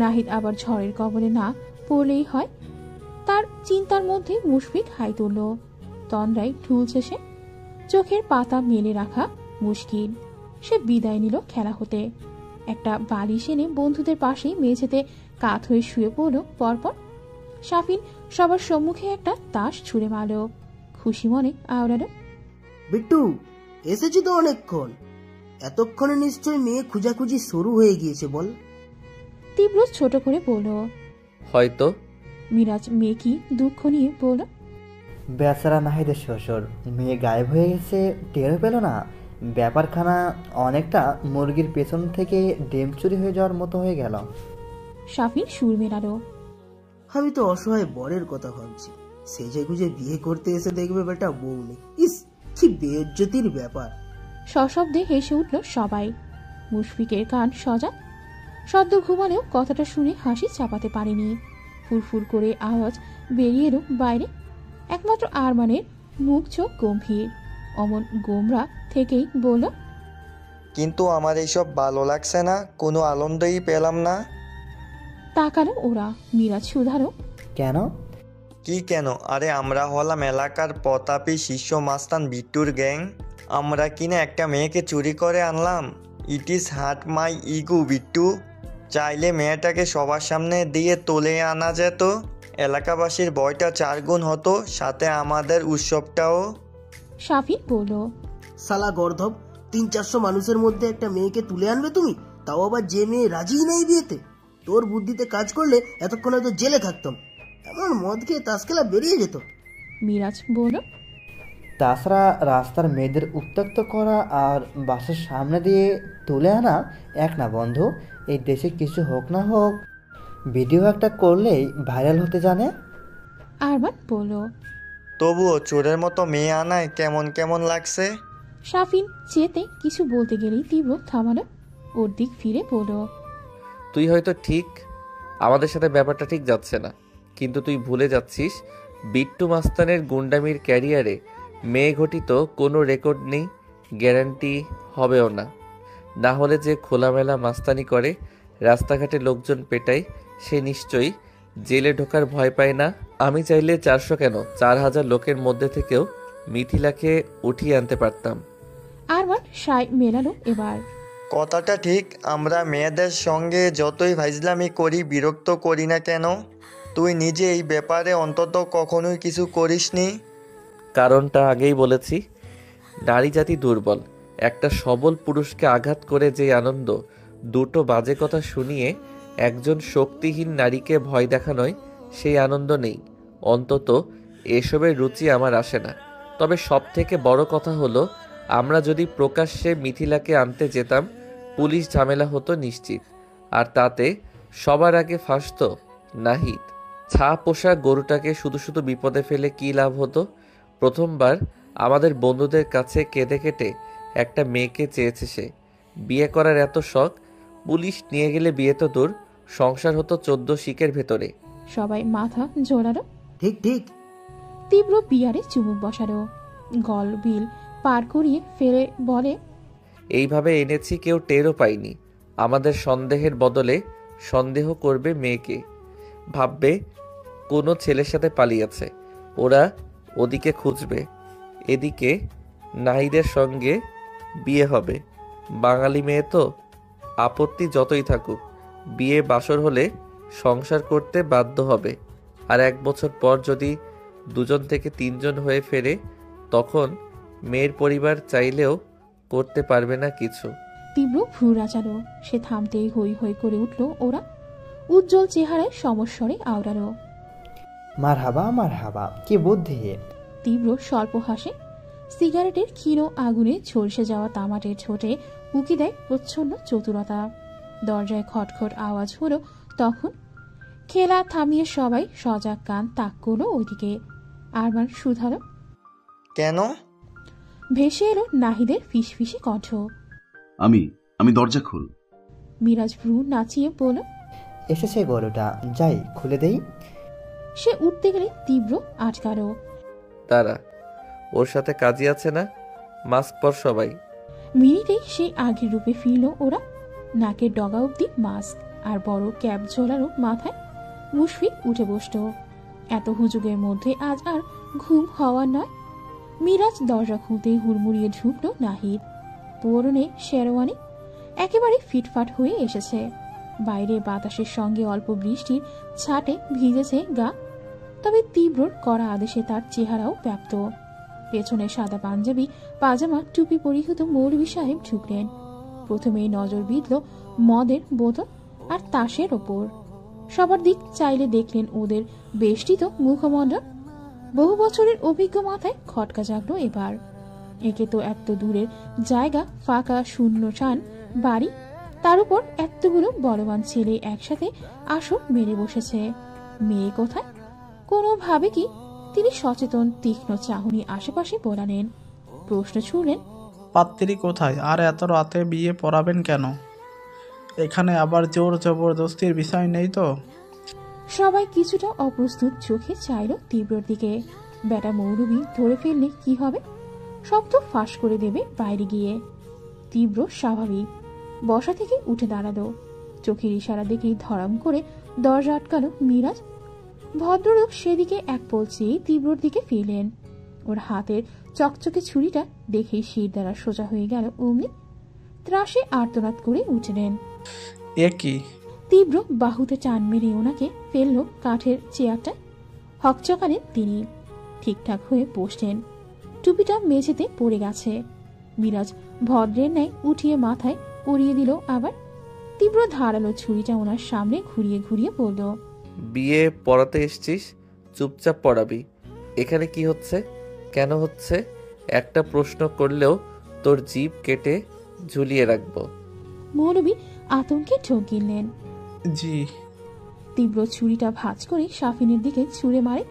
নাহিদ আবার ঝড়ের কবলে না পড়লেই হয়। তার চিন্তার মধ্যে মুশফিক হাই তুলল। তন্দ্রায় ঢুলছে সে, চোখের পাতা মেলে রাখা মুশকিল। সে বিদায় নিল খেলা হতে। একটা বালিশ এনে বন্ধুদের পাশে মেঝেতে কাত হয়ে শুয়ে পড়ল পরপর। শাফিন সবার সম্মুখে একটা তাস ছুঁড়ে মারল। খুশি মনে আওড়ালো, বিট্টু এসেছি তো অনেকক্ষণ। এতক্ষণে নিশ্চয় মেয়ে খুঁজাখুঁজি শুরু হয়ে গিয়েছে বল। তীব্র ছোট করে বলল, হয়তো। মিরাজ মেয়ে কি দুঃখ নিয়ে বলল, বেচারা নাহিদের শ্বশুর, মেয়ে গায়েব হয়ে গেছে, টেরও পেল না। ব্যাপারখানা অনেকটা মুরগির পেছন থেকে ডিম চুরি হয়ে যাওয়ার মতো হয়ে গেল। শাফিন সুর মেলালো, আমি তো অসহায় বরের কথা ভাবছি। সেজে গুজে বিয়ে করতে এসে দেখবে বেটা বউ নেই। ইস, কি বেইজ্জতির ব্যাপার। সশব্দে হেসে উঠল সবাই। মুশফিকের কান সজাগ। সদ্য ঘুমালেও কথাটা শুনে হাসি চাপাতে পারেনি। ফুরফুর করে আওয়াজ বেরিয়ে এলো বাইরে। একমাত্র আরমানের মুখ চোখ গম্ভীর। অমন গোমরা থেকেই বলল, কিন্তু আমার এইসব ভালো লাগছে না, কোনো আনন্দই পেলাম না। তাকালো ওরা। মিরাজ শুধালো, কেন? কি কেন? আরে আমরা হলাম এলাকার প্রতাপী শিষ্য মাস্তান বিট্টুর গ্যাং। আমরা কিনা একটা মেয়েকে চুরি করে আনলাম। It is heart my ego Bittu. চাইলে মেয়েটাকে সবার সামনে দিয়ে তুলে আনা যেত। এলাকাবাসীর বয়টা 4 গুণ হতো, সাথে আমাদের উৎসবটাও। শাফিন বলল, সালা গর্ধব, 300-400 মানুষের মধ্যে একটা মেয়েকে তুলে আনবে তুমি? তাও আবার যে মেয়ে রাজি নাই বিয়েতে। তোর বুদ্ধিতে কাজ করলে এতক্ষণ হয়তো জেলে থাকতাম। এমন মদ খেয়ে তাস খেলা বেরিয়ে যেত। মিরাজ বলল, তাছাড়া রাস্তার মেয়েদের উত্ত্যক্ত করা আর বাসের সামনে দিয়ে তুলে আনা এক না বন্ধু। এই দেশে কিছু হোক না হোক ভিডিও একটা করলেই ভাইরাল হতে জানে। আরমান বলল, তবুও চোরের মতো মেয়ে আনায় কেমন কেমন লাগছে। শাফিন চেতে কিছু বলতে গেলেই তীব্র থামালো। ওর দিক ফিরে বলল, তুই হয়তো ঠিক, আমাদের সাথে ব্যাপারটা ঠিক যাচ্ছে না, কিন্তু তুই ভুলে যাচ্ছিস বিট্টু মাস্তানের গুন্ডামির ক্যারিয়ারে মেয়ে ঘটিত কোনো রেকর্ড নেই, গ্যারান্টি হবেও না। না হলে যে খোলামেলা মাস্তানি করে রাস্তাঘাটে লোকজন পেটায় সে নিশ্চয়ই জেলে ঢোকার ভয় পায় না। আমি চাইলে 400 কেন 4000 লোকের মধ্যে থেকেও মিথিলাকে উঠিয়ে আনতে পারতাম। আরমান সায় মেলালো এবার। কথাটা ঠিক, আমরা মেয়েদের সঙ্গে যতই ফাইজলামি করি বিরক্ত করি না কেন, তুই নিজে এই ব্যাপারে অন্তত কখনোই কিছু করিসনি। কারণটা আগেই বলেছি, নারী জাতি দুর্বল। একটা সবল পুরুষকে আঘাত করে যে আনন্দ, দুটো বাজে কথা শুনিয়ে একজন শক্তিহীন নারীকে ভয় দেখানোয় সেই আনন্দ নেই। অন্তত এসবের রুচি আমার আসে না। তবে সব থেকে বড় কথা হলো, আমরা যদি প্রকাশ্যে মিথিলাকে আনতে যেতাম পুলিশ ঝামেলা হতো নিশ্চিত, আর তাতে সবার আগে ফাঁসতো নাহিদ। ছা পোষা গরুটাকে শুধু শুধু বিপদে ফেলে কি লাভ হতো? প্রথমবার আমাদের বন্ধুদের কাছে কেঁদে কেটে একটা মেয়েকে চেয়েছে সে। বিয়ে করার এত শখ, পুলিশ নিয়ে গেলে বিয়ে তো দূর, সংসার হতো 14 শিকের ভেতরে। সবাই মাথা ঝোলালো। ঠিক ঠিক। তীব্র বিয়ারে চুমুক বসালো, গল বিল পার করিয়ে ফেলে বলে, এইভাবে এনেছি কেউ টেরও পায়নি। আমাদের সন্দেহের বদলে সন্দেহ করবে মেয়েকে, ভাববে কোনো ছেলের সাথে পালিয়েছে, ওরা ওদিকে খুঁজবে, এদিকে নাহিদের সঙ্গে বিয়ে হবে। বাঙালি মেয়ে তো, আপত্তি যতই থাকুক, বিয়ে বাসর হলে সংসার করতে বাধ্য হবে। আর 1 বছর পর যদি 2 থেকে 3 হয়ে ফেরে, তখন মেয়ের পরিবার চাইলেও করতে পারবে না কিছু। তীব্র ভ্রু রাচালো। সে থামতেই হই হই করে উঠল ওরা। উজ্জ্বল চেহারায় সমস্বরে আওড়ালো, মারহাবা, কি বুদ্ধি। তীব্র স্বল্প হাসে। সিগারেটের ক্ষীণ আগুনে ঝলসে যাওয়া তামাটের ঠোঁটে উকি দেয় প্রচ্ছন্ন চতুরতা। দরজায় খটখট আওয়াজ হলো তখন। খেলা থামিয়ে সবাই সজাগ কান তাক করলো ওইদিকে। আরমান শুধালো, কেন? ভেসে এলো নাহিদের ফিসফিসে কণ্ঠ, আমি দরজা খুল। মিরাজ ভ্রু নাচিয়ে বলল, এসেছে গরুটা, যাই খুলে দেই। সে উঠতে গেলে তীব্র আটকালো। তারা ওর সাথে কাজী আছে না, মাস্ক পর সবাই। মিনিটেই সেই আগের রূপে ফিরল ওরা। নাকের ডগা অব্দি মাস্ক আর বড় ক্যাপ ঝোলানো মাথায়। মুশফিক উঠে বসত। এত হুজুগের মধ্যে আজ আর ঘুম হওয়ার নয়। মিরাজ দরজা খুলতেই হুড়মুড়িয়ে ঢুকলো নাহিদ। পরনে শেরওয়ানি, একেবারে ফিটফাট হয়ে এসেছে। বাইরে বাতাসের সঙ্গে অল্প বৃষ্টির ছাটে ভিজেছে গা। তবে তীব্রর কড়া আদেশে তার চেহারাও ব্যাপ্ত। পেছনে সাদা পাঞ্জাবি, পাজামা, টুপি পরিহিত মৌলভী সাহেব ঢুকলেন। প্রথমেই নজর বিঁধল মদের বোতল আর তাসের ওপর। সবার দিক চাইলে দেখলেন ওদের বেষ্টিত মুখমণ্ডল। বহু বছরের অভিজ্ঞ মাথায় খটকা জাগলো এবার। একে তো এত দূরের জায়গা, ফাঁকা শূন্যসান বাড়ি, তার উপর এতগুলো বলবান ছেলে একসাথে আসর মেরে বসেছে। মেয়ে কোথায়? কোনোভাবে কি তিনি সচেতন তীক্ষ্ণ চাহনি আশেপাশে বোলালেন। প্রশ্ন ছুড়লেন, পাত্রী কোথায়? আর এত রাতে বিয়ে পড়াবেন কেন? এখানে আবার জোর জবরদস্তির বিষয় নেই তো? সবাই কিছুটা অপ্রস্তুত চোখে চাইল তীব্রর দিকে। বেটা মৌলবি ধরে ফেললে কি হবে? সব তো ফাঁস করে দেবে বাইরে গিয়ে। তীব্র স্বাভাবিক বসা থেকে উঠে দাঁড়ালো। চোখের ইশারা দেখেই ধরাম করে দরজা আটকালো মিরাজ। ভদ্রলোক সেদিকে এক পল চেয়ে তীব্রর দিকে ফিরলেন। ওর হাতের চকচকে ছুরিটা দেখেই শির দ্বারা সোজা হয়ে গেল অমনি। ত্রাসে আর্তনাদ করে উঠলেন। এ কি? তীব্র বাহুতে টান মেরে ওনাকে ফেলল কাঠের চেয়ারটা। হকচকালেন তিনি। ঠিকঠাক হয়ে বসলেন। টুপিটা মেঝেতে পড়ে গেছে। মিরাজ ভদ্রের ন্যায় উঠিয়ে মাথায় পরিয়ে দিল আবার। তীব্র ধারালো ছুরিটা ওনার সামনে ঘুরিয়ে ঘুরিয়ে বলল, বিয়ে পড়াতে এসছিস, চুপচাপ পড়াবি। এখানে কি হচ্ছে, কেন হচ্ছে একটা প্রশ্ন করলেও তোর জিভ কেটে ঝুলিয়ে রাখবো। মৌলবী আতঙ্কে ঢোক গিললেন। জি। তীব্র ছুরিটা ভাঁজ করে শাফিনের দিকে ছুঁড়ে মারে।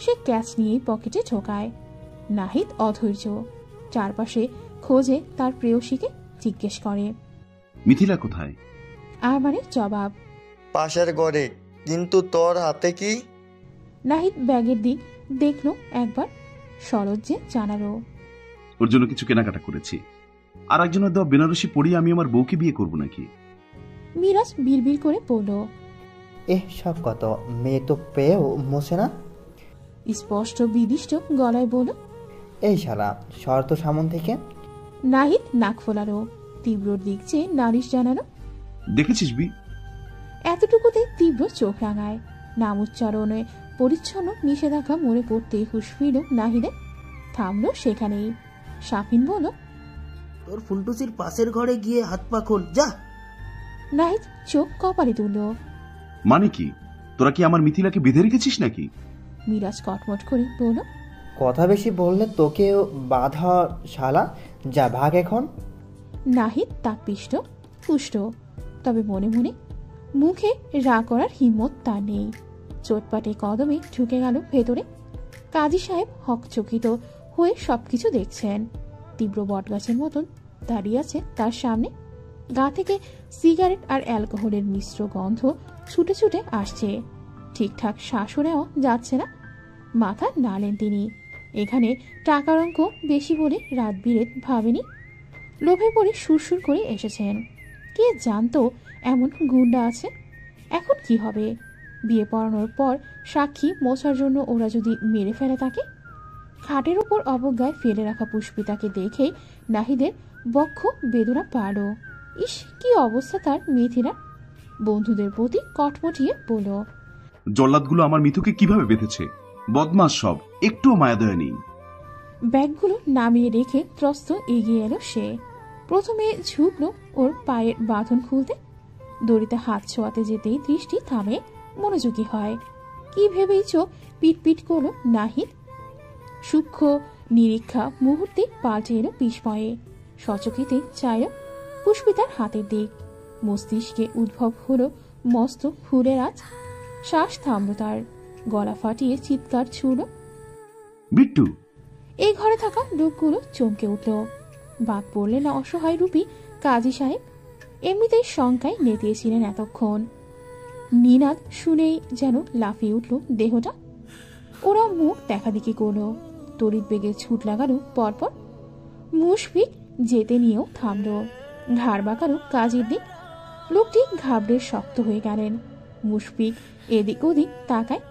সে ক্যাচ নিয়ে পকেটে ঢোকায়। নাহিদ অধৈর্য, চারপাশে খোঁজে তার প্রেয়সীকে, জিজ্ঞেস করে, মিথিলা কোথায়? আরমানের জবাব, পাশের ঘরে। কিন্তু তোর হাতে কি? নাহিদ ব্যাগের দিক দেখলো একবার, সলজ্জে জানালো, ওর জন্য কিছু কেনাকাটা করেছি। আর একজনের দেওয়া বেনারসি পরিয়ে আমি আমার বউকে বিয়ে করব নাকি? মিরাজ বিড়বিড় করে বলল, সব কত, মেয়ে তো পেয়েও মোছে না। স্পষ্ট বিদিষ্ট গলায় বলল, এই শালা শর্ত সামন থেকে। নাহিদ নাক ফোলালো, তীব্রর দিক চেয়ে নালিশ জানালো। দেখেছিস বি? এতটুকুতে তীব্র চোখ রাঙায়। নাম উচ্চারণে পরিচ্ছন্ন নিষেধাজ্ঞা মনে পড়তে হুঁশ ফিরল নাহিদে। থামলো সেখানেই। শাফিন বলল, তোর ফুলটুসির পাশের ঘরে গিয়ে হাত পা খোল, যা। নাহিদ চোখ কপালে তুলল। মানে কি, তোরা কি আমার মিথিলাকে বেঁধে রেখেছিস নাকি? মিরাজ কটমট করে বলল, কথা বেশি বললে তোকেও বাধা শালা, যা ভাগ এখন। নাহিদ তাকপিষ্ট পুষ্ট, তবে মনে মনে মুখে রা করার হিম্মত তার নেই। চোটপাটে কদমে ঢুকে গেল ভেতরে। কাজী সাহেব হকচকিত হয়ে সবকিছু দেখছেন। তীব্র বটগাছের মতন দাঁড়িয়ে আছে তার সামনে। গা থেকে সিগারেট আর অ্যালকোহলের মিশ্র গন্ধ ছুটে ছুটে আসছে। ঠিকঠাক শ্বাসও নেওয়া যাচ্ছে না। মাথা নাড়লেন তিনি। এখানে টাকার অঙ্ক বেশি বলে রাত বিরেত ভাবেনি। লোভে পড়ে সুরসুর করে এসেছেন। কে জানতো এমন গুন্ডা আছে। এখন কি হবে? বিয়ে পড়ানোর পর সাক্ষী মোছার জন্য ওরা যদি মেরে ফেলে তাকে। খাটের উপর অবজ্ঞায় ফেলে রাখা পুষ্পিতাকে দেখেই নাহিদের বক্ষ বেদনা পারল। ইস, কি অবস্থা তার মিথিলা। বন্ধুদের প্রতি কটমটিয়ে বলল, জল্লাদগুলো আমার মিথুকে কিভাবে বেঁধেছে, বদমাস সব, একটুও মায়াদয়া নেই। ব্যাগগুলো নামিয়ে রেখে ত্রস্ত এগিয়ে এলো সে। প্রথমে ঝুঁকলো ওর পায়ের বাঁধন খুলতে। দড়িতে হাত ছোঁয়াতে যেতেই দৃষ্টি থামে, মনোযোগী হয়। কি ভেবেই চোখ পিটপিট করলো নাহিদ। সূক্ষ্ম নিরীক্ষা মুহূর্তে পাল্টে এলো বিস্ময়ে। সচকিতে চাইল পুষ্পিতার হাতের দিক। মস্তিষ্কে উদ্ভব হলো মস্ত ফুলের আজ। শ্বাস থামল তার। গলা ফাটিয়ে চিৎকার ছুড়ল, বিট্টু! এই ঘরে থাকা লোকগুলো চমকে উঠল। বাদ পড়লে না অসহায় রূপী কাজী সাহেব। এমনিতেই শঙ্কায় নেতিয়েছিলেন এতক্ষণ। নিনাদ শুনেই যেন লাফিয়ে উঠল দেহটা। ওরা মুখ দেখাদেখি করলো। তড়িৎ বেগে ছুট লাগালো পরপর। মুশফিক যেতে নিয়েও থামল। ঘাড় বাঁকালো কাজীর দিক। লোকটি ঘাবড়ে শক্ত হয়ে গেলেন। মুশফিক এদিক ওদিক তাকায়।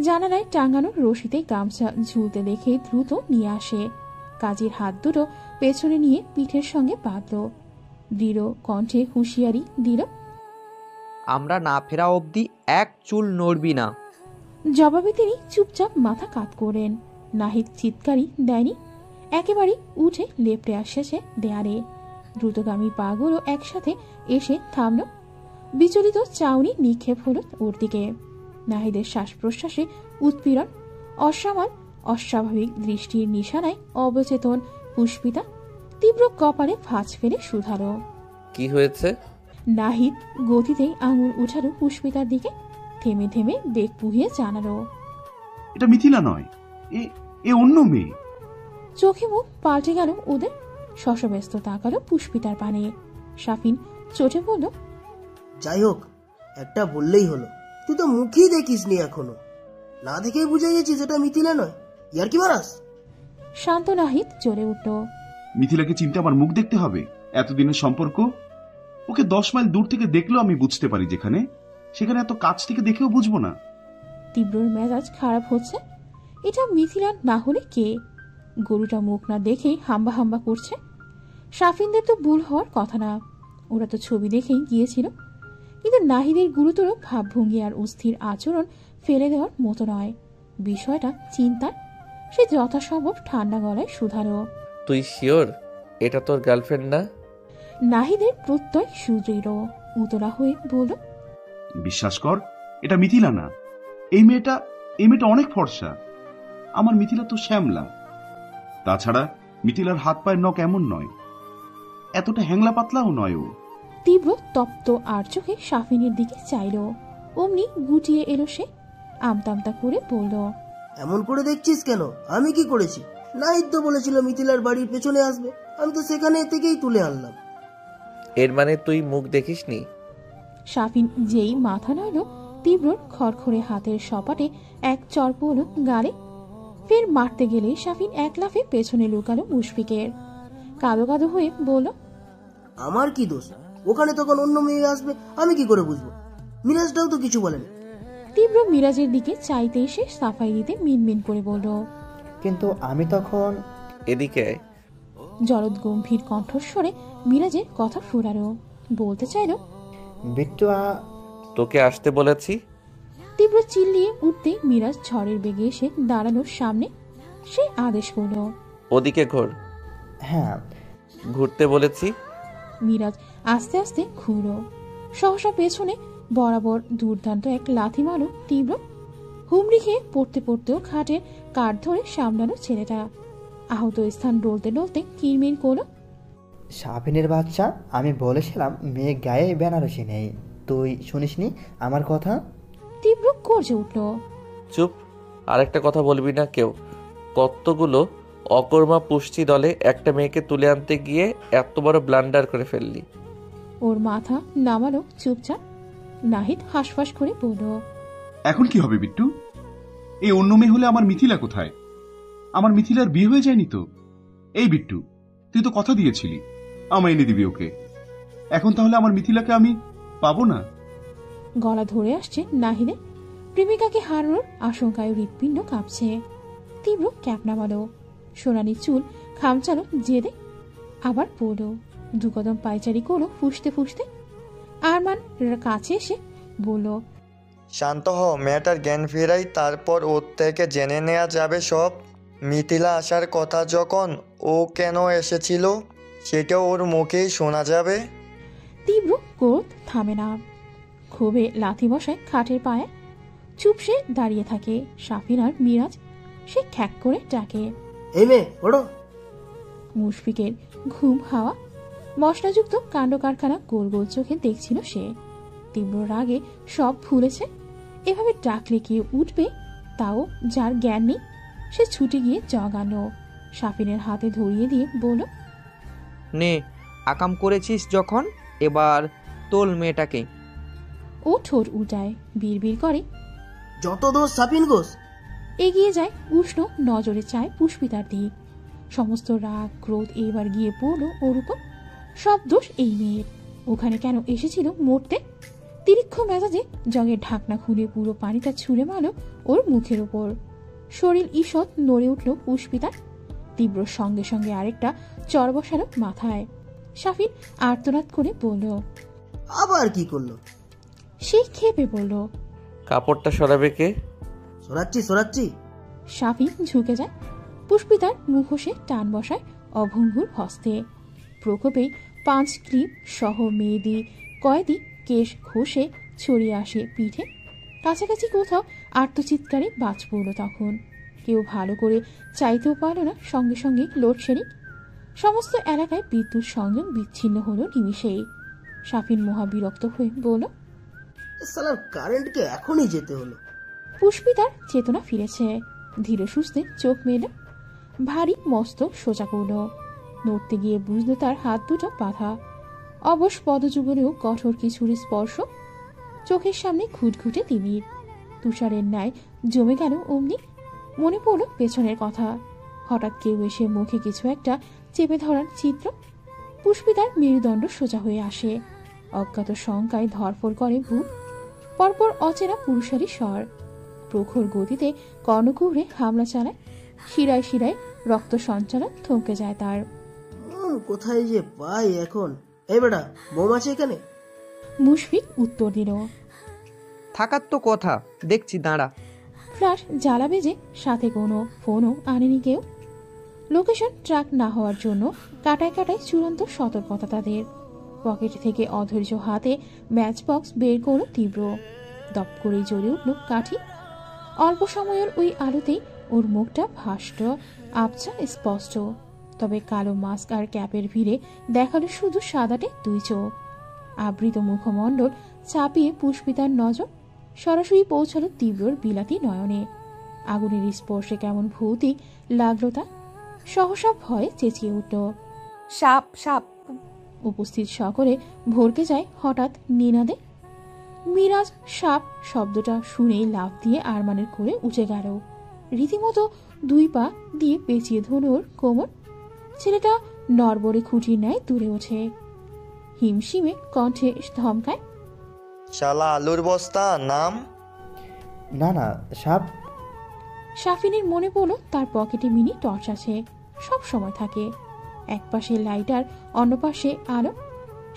জানালায় টাঙানো রশিতে গামছা ঝুলতে দেখে দ্রুত নিয়ে আসে। কাজীর হাত দুটো পেছনে নিয়ে পিঠের সঙ্গে বাঁধল। দৃঢ় কণ্ঠে হুঁশিয়ারি দিল, আমরা না ফেরা অবধি এক চুল নড়বি না। জবাবে তিনি চুপচাপ মাথা কাত করেন। নাহিদ চিৎকারই দেয়নি, একেবারে উঠে লেপটে আসছে দেয়ালে। দ্রুতগামী পাগুলো একসাথে এসে থামল। বিচলিত চাউনি নিক্ষেপ হল ওর দিকে। নাহিদের শ্বাস প্রশ্বাসে উৎপীড়ন, অসামাল অস্বাভাবিক দৃষ্টির নিশানায় অবচেতন পুষ্পিতা। তীব্র কপালে ভাঁজ ফেলে শুধালো, কি হয়েছে? নাহিদ গতিতেই আঙুল উঠালো পুষ্পিতার দিকে। থেমে থেমে বেগ পুহিয়ে জানালো, এটা মিথিলা নয়, এ অন্য মেয়ে। চোখে মুখ পাল্টে গেল ওদের। শশব্যস্ত তাকালো পুষ্পিতার পানে। শাফিন চোটে বলল, যাই হোক, একটা বললেই হলো। তুই তো মুখেই দেখিস নি এখনো, না দেখেই বুঝে গেছিস এটা মিথিলা নয়। ইয়ার কি মারাস? শান্ত নাহিদ চলে উঠল। মিথিলাকে চিনতে আমার মুখ দেখতে হবে? এতদিনের সম্পর্ক, ওকে 10 মাইল দূর থেকে দেখলেও আমি বুঝতে পারি, সেখানে এত কাছ থেকে দেখেও বুঝবো না। তীব্রর মেজাজ খারাপ হচ্ছে। এটা মিথিলা না হলে কে? গরুটা মুখ না দেখেই হাম্বা হাম্বা করছে। শাফিনদের তো ভুল হওয়ার কথা না, ওরা তো ছবি দেখেই গিয়েছিল। কিন্তু নাহিদের গুরুতর ভাবভঙ্গি আর অস্থির আচরণ ফেলে দেওয়ার মতো নয়। বিষয়টা চিন্তার। সে যথাসম্ভব ঠান্ডা গলায় শুধালো, তুই শিওর এটা তোর গার্লফ্রেন্ড না? নাহিদের প্রত্যয় সুদৃঢ়। উতলা হয়ে বলল, বিশ্বাস কর, এটা মিথিলা না। এই মেয়েটা অনেক ফর্সা। আমার মিথিলা তো শ্যামলা। তাছাড়া মিথিলার হাত পায়ের নখ এমন নয়, এতটা হ্যাংলা পাতলাও নয় ও। তীব্র তপ্ত আর চোখে শাফিনের দিকে চাইল। অমনি গুটিয়ে এলো সে, আমতামতা করে বলল, এমন করে দেখছিস কেন? আমি কি করেছি? নাহিদ তো বলেছিল মিথিলার বাড়ির পেছনে আসবে, আমি তো সেখানে থেকেই তুলে আনলাম। এর মানে তুই মুখ দেখিসনি? শাফিন যেই মাথা নাড়ল, তীব্রর খড়খড়ে হাতের সপাটে এক চড় পড়ল গালে। ফের মারতে গেলে শাফিন এক লাফে পেছনে লুকালো মুশফিকের। কাদো কাদো হয়ে বলল, আমার কি দোষ? ওখানে তখন অন্য মেয়ে আসবে, আমি কি করে বুঝবো? মিরাজটাও তো কিছু বলেনি। তীব্র মিরাজের দিকে চাইতে এসে সাফাই দিতে মিনমিন করে বলল, কিন্তু আমি তখন। এদিকে জলদ গম্ভীর কণ্ঠস্বরে মিরাজের কথা ফুরালো। বলতে চাইল, বিট্টু তোকে আসতে বলেছি। তীব্র চিল্লিয়ে উঠতে মিরাজ ঝড়ের বেগে এসে দাঁড়ানোর সামনে। সে আদেশ করল, ওদিকে ঘোর। হ্যাঁ, ঘুরতে বলেছি। মিরাজ আস্তে আস্তে ঘুরল। সহসা পেছনে বরাবর দুর্দান্ত এক লাথি মারল তীব্র। হুমড়ি খেয়ে পড়তে পড়তেও খাটের কাঠ ধরে সামলানো ছেলেটা। আহত স্থান ডলতে ডলতে কিরমির করল, শাফিনের বাচ্চা, আমি বলেছিলাম মেয়ে গায়ে বেনারসি নেই, তুই শুনিসনি আমার কথা? তীব্র গর্জে উঠল, চুপ, আরেকটা কথা বলবি না কেউ। কতগুলো অকর্মা পুষ্টি দলে একটা মেয়েকে তুলে আনতে গিয়ে এত বড় ব্লান্ডার করে ফেললি। ওর মাথা নামালো চুপচাপ। নাহিদ হাসফাস করে বলল, এখন কি হবে বিট্টু? এই অন্য মেয়ে হলে আমার মিথিলা কোথায়? আমার মিথিলার বিয়ে হয়ে যায়নি তো? এই বিট্টু, তুই তো কথা দিয়েছিলি আমায় এনে দিবি ওকে। এখন তাহলে আমার মিথিলাকে আমি পাবো না? গলা ধরে আসছে নাহিদের। প্রেমিকাকে হারানোর আশঙ্কায় হৃৎপিণ্ড কাঁপছে। তীব্র ক্যাপ নামালো, সোনালি চুল খামচালো জেদে। আবার পড়ল, দুকদম পায়চারি করলো ফুসতে ফুসতে। আরমান কাছে এসে বলল, শান্ত হ, মেয়েটার জ্ঞান ফেরাই, তারপর ওর থেকে জেনে নেওয়া যাবে সব। মিথিলা আসার কথা যখন, ও কেন এসেছিল সেটাও ওর মুখেই শোনা যাবে। তীব্র ক্রোধ থামে না। ক্ষোভে লাথি বসায় খাটের পায়ে। চুপসে দাঁড়িয়ে থাকে শাফিন আর মিরাজ। সে খ্যাক করে ডাকে, এই মেয়ে ওড়ো। মুশফিকের ঘুম হাওয়া মশলাযুক্ত কাণ্ড কারখানা গোল গোল চোখে দেখছিল সে। তীব্র রাগে সব ভুলেছে। এভাবে ডাকলে কি উঠবে? তাও যার জ্ঞান নেই। সে ছুটে গিয়ে জগানো শাফিনের হাতে ধরিয়ে দিয়ে বলল, নে, আকাম করেছিস যখন, এবার তোল মেয়েটাকে। ও ঠোঁট উল্টায়, বিড়বিড় করে, যত দোষ সাপিন গোস। এগিয়ে যায় উষ্ণ নজরে চায় পুষ্পিতার দিক। সমস্ত রাগ ক্রোধ এবার গিয়ে পড়ল ওর উপর। সব দোষ এই মেয়ের। ওখানে কেন এসেছিল মরতে? তিরিক্ষ মেজাজে জগের ঢাকনা খুলে পুরো পানিটা ছুঁড়ে মারল ওর মুখের ওপর। শরীর ঈষৎ নড়ে উঠল পুষ্পিতার। তীব্র সঙ্গে সঙ্গে আরেকটা চর বসালো মাথায়। শাফিন আর্তনাদ করে বলল, আবার কি করলো? সে খেপে বলল, কাপড়টা সরাবে কে? সরাচ্ছি। শাফিন ঝুঁকে যায়। পুষ্পিতার মুখোশে টান বসায় অভঙ্গুর হস্তে। প্রকোপে 5 ক্লিপ সহ মেয়েদি কয়েদি কেশ ঘষে ছড়িয়ে আসে পিঠে। কাছাকাছি কোথাও আর্তচিৎকারে বাজ পড়ল তখন। কেউ ভালো করে চাইতেও পারল না। সঙ্গে সঙ্গে লোডশেডিং। সমস্ত এলাকায় বিদ্যুৎ সংযোগ বিচ্ছিন্ন হলো নিমিষেই। শাফিন মহা বিরক্ত হয়ে বলল, সালার কারেন্টকে এখনই যেতে হলো। পুষ্পিতার চেতনা ফিরেছে। ধীরে সুস্থে চোখ মেল, ভারী মস্তক সোজা করল। নড়তে গিয়ে বুঝল তার হাত দুটো বাঁধা। অবশ পদযুগলেও কঠোর কিছুর স্পর্শ। চোখের সামনে ঘুটঘুটে তিমির। তুষারের ন্যায় জমে গেল অমনি। মনে পড়ল পেছনের কথা। হঠাৎ কেউ এসে মুখে কিছু একটা চেপে ধরার চিত্র। পুষ্পিতার মেরুদণ্ড সোজা হয়ে আসে। অজ্ঞাত শঙ্কায় ধরফড় করে বুক। পরপর অচেনা পুরুষালী স্বর প্রখর গতিতে কর্ণকুহরে হামলা চালায়। শিরায় শিরায় রক্ত সঞ্চালন থমকে যায় তার। কোথায় যে পাই এখন? এই বেটা, মৌমাছি এখানে? মুশফিক উত্তর দিল, থাকার তো কথা, দেখছি দাঁড়া। ফ্লাশ জ্বালা বেজে সাথে কোনো ফোনও আনেনি কেউ। লোকেশন ট্র্যাক না হওয়ার জন্য কাটায় কাটায় চূড়ান্ত সতর্কতা তাদের। পকেট থেকে অধৈর্য হাতে ম্যাচ বক্স বের করলো তীব্র। দপ করে জ্বলে উঠল কাঠি। অল্প সময়ের ওই আলোতেই ওর মুখটা ভাষ্ট, আবছা স্পষ্ট। তবে কালো মাস্ক আর ক্যাপের ভিড়ে দেখালো শুধু সাদাটে দুই চোখ। আবৃত মুখমণ্ডল চাপিয়ে পুষ্পিতার নজর সরাসরি পৌঁছালো তীব্রর বিলাতি নয়নে। আগুনের স্পর্শে কেমন ভৌতিক লাগলো তা। সহসা ভয়ে চেঁচিয়ে উঠল, সাপ সাপ! উপস্থিত সকলে ভরকে যায় হঠাৎ নিনাদে। মিরাজ সাপ শব্দটা শুনেই লাফ দিয়ে আরমানের কোলে উঠে গেল। রীতিমতো দুই পা দিয়ে পেঁচিয়ে ধরল ওর কোমর। ছেলেটা নড়বড়ে খুঁটির ন্যায় দূরে ওঠে। হিমশিমে কণ্ঠে ধমকায়, শালা আলুর বস্তা, নাম। না না, সাপ। সাফিনের মনে পড়ল তার পকেটে মিনি টর্চ আছে, সব সময় থাকে। এক পাশে লাইটার, অন্য পাশে আলো।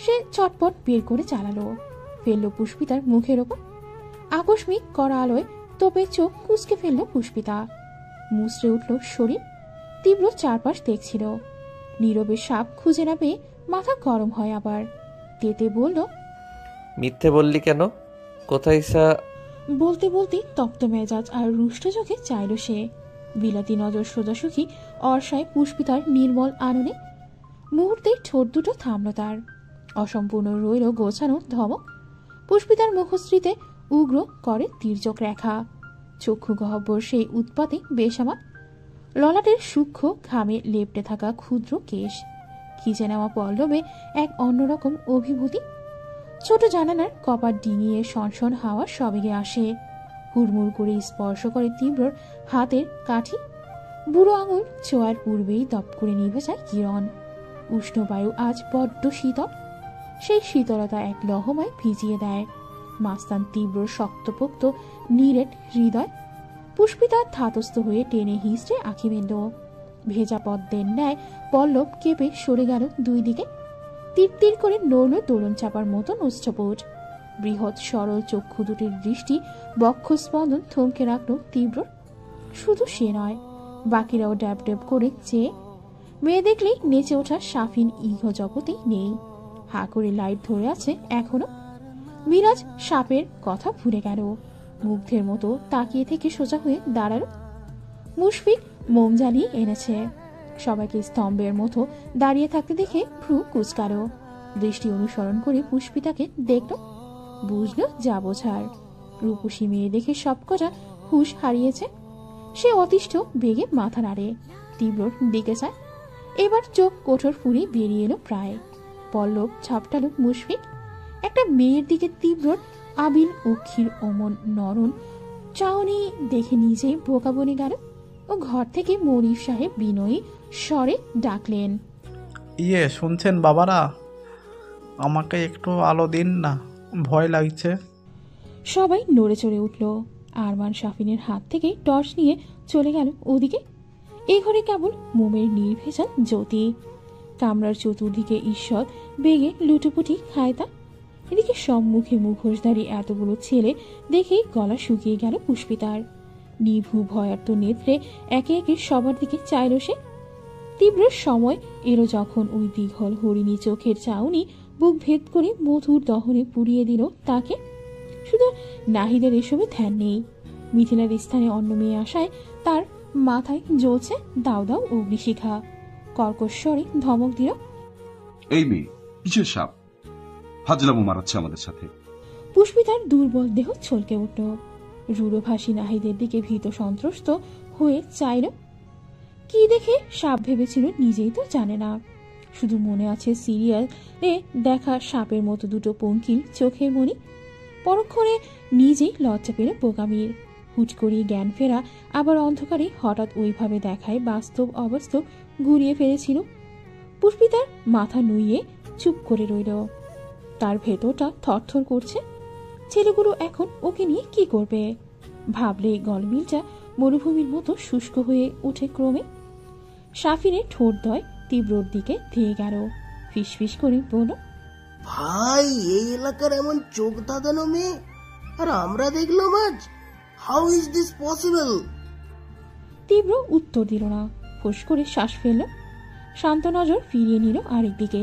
সে চটপট বের করে চালালো, ফেলল পুষ্পিতার মুখের ওপর। আকস্মিক করা আলোয় তোপে চোখ কুঁচকে ফেলল পুষ্পিতা। মুচড়ে উঠল শরীর। তীব্র চারপাশ দেখছিল। নীরবে সাপ খুঁজে না পেয়ে মাথা গরম হয় আবার। তেতে বলল, মিথ্যে বললি কেন? কোথায় বলতে বলতে তপ্ত মেজাজ আর রুষ্ট চোখে চাইল সে। বিলাতি নজর সোজাসুখি অর্ষায় পুষ্পিতার নির্মল আননে। মুহূর্তে ঠোঁট দুটো থামল তার। অসম্পূর্ণ রইল গোছানো ধমক। পুষ্পিতার মুখশ্রীতে উগ্র করে তির্যক রেখা। চক্ষু গহ্বর সেই উৎপাতে বেসামাল। ললাটের সূক্ষ্ম ঘামে লেপটে থাকা ক্ষুদ্র কেশ। খিচে নেওয়া পল্লবে এক অন্যরকম অভিভূতি। ছোট জানালার কপাট ডিঙিয়ে সনসন হাওয়া সবেগে আসে। হুড়মুড় করে স্পর্শ করে তীব্রর হাতের কাঠি। বুড়ো আঙুল ছোঁয়ার পূর্বেই দপ করে নিভে যায় কিরণ। উষ্ণ বায়ু আজ বড্ড শীতল। সেই শীতলতা এক লহমায় ভিজিয়ে দেয় মাস্তান তীব্রর শক্তপোক্ত নিরেট হৃদয়। পুষ্পিতা ধাতস্থ হয়ে টেনে হিঁচড়ে আঁখি মেলল। ভেজা পদ্মের ন্যায় পল্লব কেঁপে সরে গেল দুই দিকে। তীর তীর করে নড়ল দোলন চাপার মতন উচ্চপট। বৃহৎ সরল চক্ষু দুটির দৃষ্টি বক্ষস্পন্দন থমকে রাখল তীব্র। শুধু সে নয়, বাকিরাও ড্যাব ড্যাব করে চেয়ে। মেয়ে দেখলেই নেচে ওঠা সাফিন ইহ জগতেই নেই। হা করে লাইট ধরে আছে এখনো। মিরাজ সাপের কথা ভুলে গেল। মুগ্ধের মতো তাকিয়ে থেকে সোজা হয়ে দাঁড়ালো। মুশফিক মোম জ্বালিয়ে এনেছে। সবাইকে স্তম্ভের মতো দাঁড়িয়ে থাকতে দেখে ভ্রু কুচকাল। দৃষ্টি অনুসরণ করে পুষ্পিতাকে দেখল, বুঝল যা বোঝার। রূপসী মেয়ে দেখে সবকটা হুঁশ হারিয়েছে। সে অতিষ্ঠ বেগে মাথা নাড়ে, তীব্রর দিকে চায়। এবার চোখ কোঠর ফুঁড়ে বেরিয়ে এলো প্রায়। পল্লব ঝাপটালো মুশফিক। একটা মেয়ের দিকে তীব্রর আবিল অক্ষির অমন নরন চাউনি দেখে নিজেই বোকা বনে গেল। ও ঘর থেকে মরিফ সাহেব বিনয়ী স্বরে ডাকলেন, শুনছেন বাবারা? আমাকে একটু আলো দিন না, ভয় লাগছে। সবাই নড়ে চড়ে উঠল। আরমান সাফিনের হাত থেকে টর্চ নিয়ে চলে গেল ওদিকে। এই ঘরে কেবল মোমের নির্ভেজাল জ্যোতি। কামরার চতুর্দিকে ঈশ্বর বেগে লুটোপুটি খায় তা। এদিকে সম্মুখে মুখোশধারী এতগুলো ছেলে দেখেই গলা শুকিয়ে গেল পুষ্পিতার। নিভু ভয়ার্ত নেত্রে একে একে সবার দিকে চাইল সে। তীব্র সময় এলো যখন ওই দীঘল হরিণী চোখের চাউনি বুক ভেদ করে মধুর দহনে পুড়িয়ে দিল তাকে। শুধু নাহিদের এসবে ধ্যান নেই। মিথিলার স্থানে অন্য মেয়ে আসায় তার মাথায় জ্বলছে দাও দাও অগ্নিশিখা। কর্কশ্বরে ধমক দিল, এই মেয়ে কিসের সাপ? হাজলামো মারাচ্ছে আমাদের সাথে। পুষ্পিতার দুর্বল দেহ ছলকে উঠল। রূঢ়ভাষী নাহিদের দিকে ভীত সন্ত্রস্ত হয়ে চাইল। কি দেখে সাপ ভেবেছিল নিজেই তো জানে না। শুধু মনে আছে সিরিয়ালে দেখা সাপের মতো দুটো পঙ্কিল চোখের মণি। পরক্ষণে নিজেই লজ্জা পেল বোকামির। হুট করে জ্ঞান ফেরা আবার অন্ধকারে হঠাৎ ওইভাবে দেখায় বাস্তব অবাস্তব ঘুরিয়ে ফেলেছিল। পুষ্পিতার মাথা নুইয়ে চুপ করে রইল। তার ভেতরটা থরথর করছে। ছেলেগুলো এখন ওকে নিয়ে কি করবে ভাবলে গলমিলটা মরুভূমির মতো শুষ্ক হয়ে ওঠে ক্রমে। সাফিনের ঠোঁটদ্বয় তীব্রর দিকে ধেয়ে গেল। ফিসফিস করে বলল, ভাই এই এলাকার এমন চোখ ধাঁধানো মেয়ে আর আমরা দেখলাম আজ। How is this possible? তীব্র উত্তর দিল না। ফোঁস করে শ্বাস ফেলল। শান্ত নজর ফিরিয়ে নিল আরেক দিকে।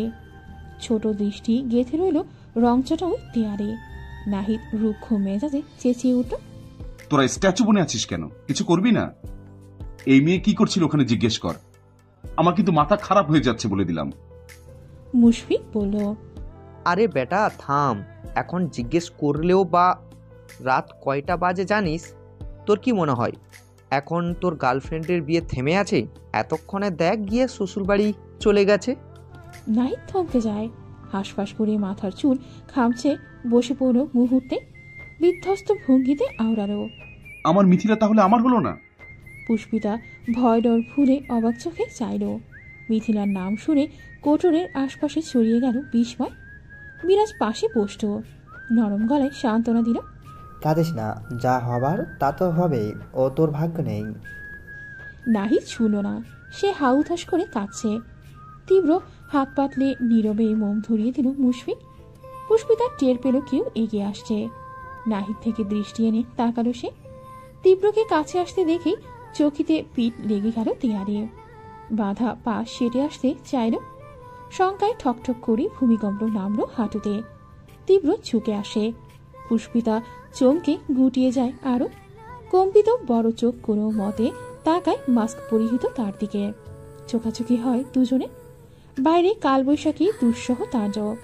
ছোট দৃষ্টি গেঁথে রইল রংচটা ওই দেয়ালে। নাহিদ রুক্ষ মেজাজে চেঁচিয়ে উঠল, তোরা স্ট্যাচু বনে আছিস কেন? কিছু করবি না? এই মেয়ে কি করছিল ওখানে জিজ্ঞেস কর। আমার কিন্তু মাথা খারাপ হয়ে যাচ্ছে বলে দিলাম। মুশফিক বলল, আরে বেটা থাম, এখন জিজ্ঞেস করলেও বা রাত কয়টা বাজে জানিস? তোর কি মনে হয় এখন তোর গার্লফ্রেন্ডের বিয়ে থেমে আছে? এতক্ষণে দেখ গিয়ে শ্বশুরবাড়ি চলে গেছে। নাহিদ থমকে যায়, হাঁসফাঁস করে মাথার চুল খামছে বসে পড়ল মুহূর্তে, বিধ্বস্ত ভঙ্গিতে আওড়ালো, আমার মিথিলা তাহলে আমার হলো না? পুষ্পিতা ভয় ডর ভুলে অবাক চোখে চাইল। মিথিলার নাম শুনে কোটরের আশপাশে ছড়িয়ে গেল বিস্ময়। মিরাজ পাশে বসত, নরম গলায় সান্ত্বনা দিল, কাঁদিস না, যা হবার তা তো হবেই, ও তোর ভাগ্য নেই। নাহিদ শুনল না, সে হাউতাস করে কাঁদছে। তীব্র হাত পাতলে নীরবে মোম ধরিয়ে দিল মুশফিক। পুষ্পিতা টের পেল কেউ এগিয়ে আসছে। নাহিদ থেকে দৃষ্টি এনে তাকালো সে। তীব্রকে কাছে আসতে দেখেই চকিতে পিঠ লেগে গেল দেয়ালে। বাধা পা সেটে আসতে চাইল, শঙ্কায় ঠকঠক করে ভূমিকম্প নামল হাঁটুতে। তীব্র ঝুঁকে আসে, পুষ্পিতা চমকে গুটিয়ে যায় আরো। কম্পিত বড় চোখ কোনো মতে তাকায় মাস্ক পরিহিত তার দিকে। চোখাচোখি হয় দুজনে। বাইরে কালবৈশাখী দুঃসহ তাণ্ডব।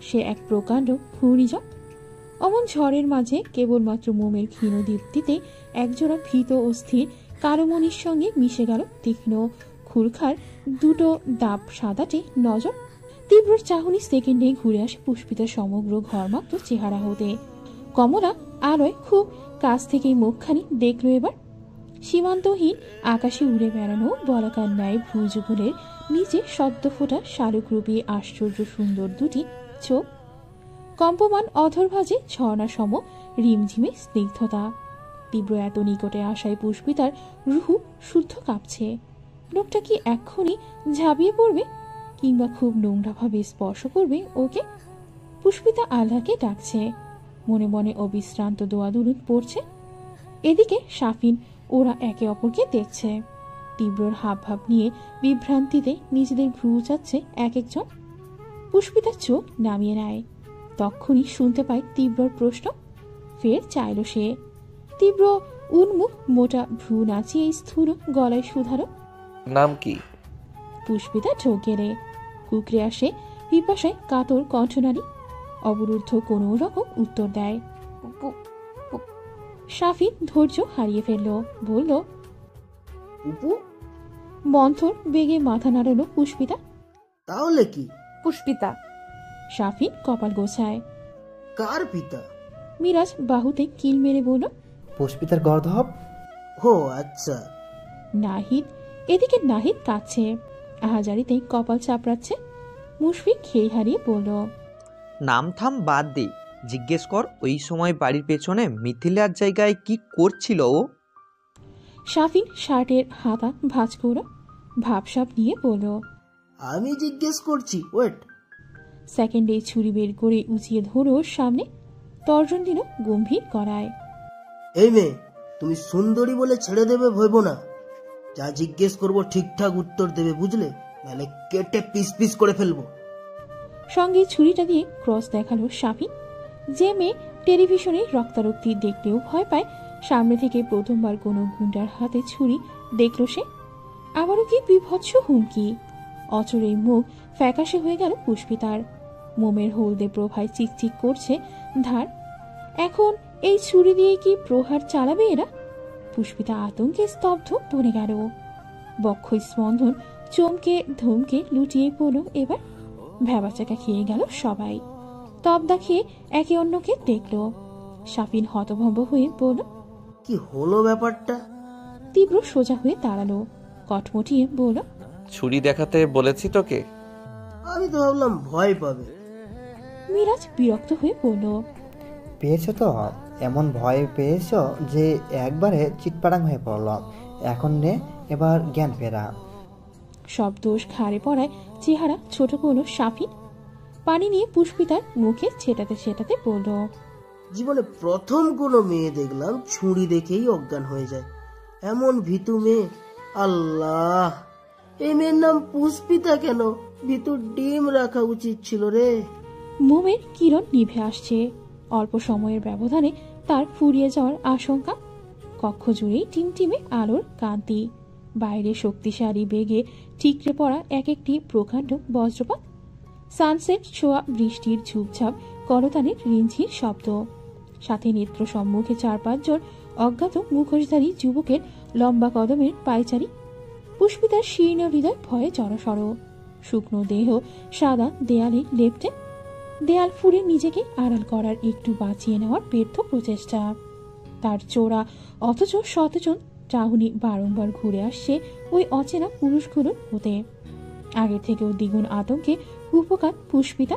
সে এক প্রকাণ্ড ঘূর্ণিঝড়। অমন ঝড়ের মাঝে কেবলমাত্র মোমের ক্ষীণ দীপ্তিতে একজোড়া ভীত ও স্থির কারোমণির সঙ্গে মিশে গেল তীক্ষ্ণ খুরখার দুটো দাব সাদাটে নজর। তীব্র চাহনি সেকেন্ডে ঘুরে আসে পুষ্পিতার সমগ্র ঘরমাত্র চেহারা হতে। কমলা আলোয় খুব কাছ থেকেই মুখখানি দেখল এবার। সীমান্তহীন আকাশে উড়ে বেড়ানো বলাকার ন্যায় ভ্রুযুগলের নিচে সদ্য ফোটা শালুকরূপী আশ্চর্য সুন্দর দুটি চোখ, কম্পমান অধরভাজে ঝর্ণা সম রিমঝিমে স্নিগ্ধতা। তীব্র এত নিকটে আসায় পুষ্পিতার রুহু শুদ্ধ কাঁপছে। লোকটা কি এক্ষুনি ঝাঁপিয়ে পড়বে, কিংবা খুব নোংরাভাবে স্পর্শ করবে ওকে? পুষ্পিতা আল্লাহকে ডাকছে, মনে মনে অবিশ্রান্ত দোয়া দুরুদ পড়ছে। এদিকে শাফিন ওরা একে অপরকে দেখছে। তীব্রর হাব ভাব নিয়ে বিভ্রান্তিতে নিজেদের ভ্রু চাচ্ছে এক একজন। পুষ্পিতার চোখ নামিয়ে নেয়, তখনই শুনতে পায় তীব্রর প্রশ্ন। ফের চাইল সে। তীব্র উন্মুখ মোটা ভ্রু নাচিয়ে স্থূল গলায় শুধালো, নাম কি? পুষ্পিতা ঢোক গেলে কুকরে আসে পিপাসায় কাতর কণ্ঠনারী। অবরুদ্ধ কোনো রকম উত্তর দেয়। শাফিন ধৈর্য হারিয়ে ফেলল, বলল, উপু। মন্থর বেগে মাথা নাড়ালো পুষ্পিতা। তাহলে কি? পুষ্পিতা। শাফিন কপাল গোছায়। কার পিতা? মিরাজ বাহুতে কিল মেরে বলল, পুষ্পিতার গর্ধব। ও আচ্ছা। নাহিদ এদিকে নাহিদ কাঁদছে, আহাজারিতে কপাল চাপড়াচ্ছে। মুশফিক খেই হারিয়ে বলল, নাম থাম বাদ দে, জিজ্ঞেস কর ওই সময় বাড়ির পেছনে মিথিলার জায়গায় কি করছিল ও? শাফিন শার্টের হাতা ভাঁজ করল, ভাবসাব নিয়ে বলল, আমি জিজ্ঞেস করছি, ওয়েট। সেকেন্ডে ছুরি বের করে উঁচিয়ে ধরো সামনে, তর্জন দিল গম্ভীর করায়। এই মেয়ে, তুমি সুন্দরী বলে ছেড়ে দেবে ভইব না। যা জিজ্ঞেস করবো ঠিকঠাক উত্তর দেবে, বুঝলে? নাহলে কেটে পিস পিস করে ফেলবো। সঙ্গে ছুরিটা দিয়ে ক্রস দেখালো শাফিন। যে মেয়ে টেলিভিশনে রক্তারক্তি দেখলেও ভয় পায়, সামনে থেকে প্রথমবার কোনো গুন্ডার হাতে ছুরি দেখল সে। আবারও কি বিভৎস হুমকি! অচরেই মুখ ফ্যাকাশে হয়ে গেল পুষ্পিতার। মোমের হলদে প্রভায় চিকচিক করছে ধার। এখন এই ছুরি দিয়ে কি প্রহার চালাবে এরা? পুষ্পিতা আতঙ্কে স্তব্ধ বনে গেল। বক্ষ স্পন্দন চমকে ধমকে লুটিয়ে পড়ল এবার। ভ্যাবাচাকা খেয়ে গেল সবাই। তবদা খেয়ে একে অন্যকে দেখল। শাফিন হতভম্ব হয়ে বলল, কি হলো ব্যাপারটা? তীব্র সোজা হয়ে দাঁড়ালো, কটমটিয়ে বলল, ছুরি দেখাতে বলেছি তোকে? আমি তো ভাবলাম ভয় পাবে। মিরাজ বিরক্ত হয়ে বলল, পেয়েছো তো, এমন ভয় পেয়েছো যে একবারে চিটপাটাং হয়ে পড়ল। এখন নে, এবার জ্ঞান ফেরা। সব দোষ ঘাড়ে পড়ায় চেহারা ছোট করল শাফিন। পানি নিয়ে পুষ্পিতার মুখে ছেটাতে ছেটাতে বলল, জীবনে প্রথম কোনো মেয়ে দেখলাম ছুরি দেখেই অজ্ঞান হয়ে যায়। এমন ভীতু মেয়ে! আল্লাহ, এই মেয়ের নাম পুষ্পিতা কেন? ভিতর ডিম রাখা উচিত ছিল রে। মোমের কিরণ নিভে আসছে। অল্প সময়ের ব্যবধানে তার ফুরিয়ে যাওয়ার আশঙ্কা। কক্ষ জুড়েই টিমটিমে আলোর কান্তি, বাইরে শক্তিশালী বেগে ঠিকরে পড়া এক একটি প্রকাণ্ড বজ্রপাত, সানসেট ছোঁয়া বৃষ্টির ঝুপঝাপ করতানের রিঞ্ঝির শব্দ, সাথে নেত্র সম্মুখে 4-5 জন অজ্ঞাত মুখোশধারী যুবকের লম্বা কদমের পায়চারি। পুষ্পিতার শীর্ণ হৃদয় ভয়ে জড়সড়। শুকনো দেহ সাদা দেয়ালে লেপ্টে, দেয়াল ফুঁড়ে নিজেকে আড়াল করার একটু বাঁচিয়ে নেওয়ার ব্যর্থ প্রচেষ্টা। তার চোরা অথচ সচেতন চাহনি বারংবার ঘুরে আসছে ওই অচেনা পুরুষগুলোর হতে। আগে থেকেও দ্বিগুণ আতঙ্কে উপকার পুষ্পিতা।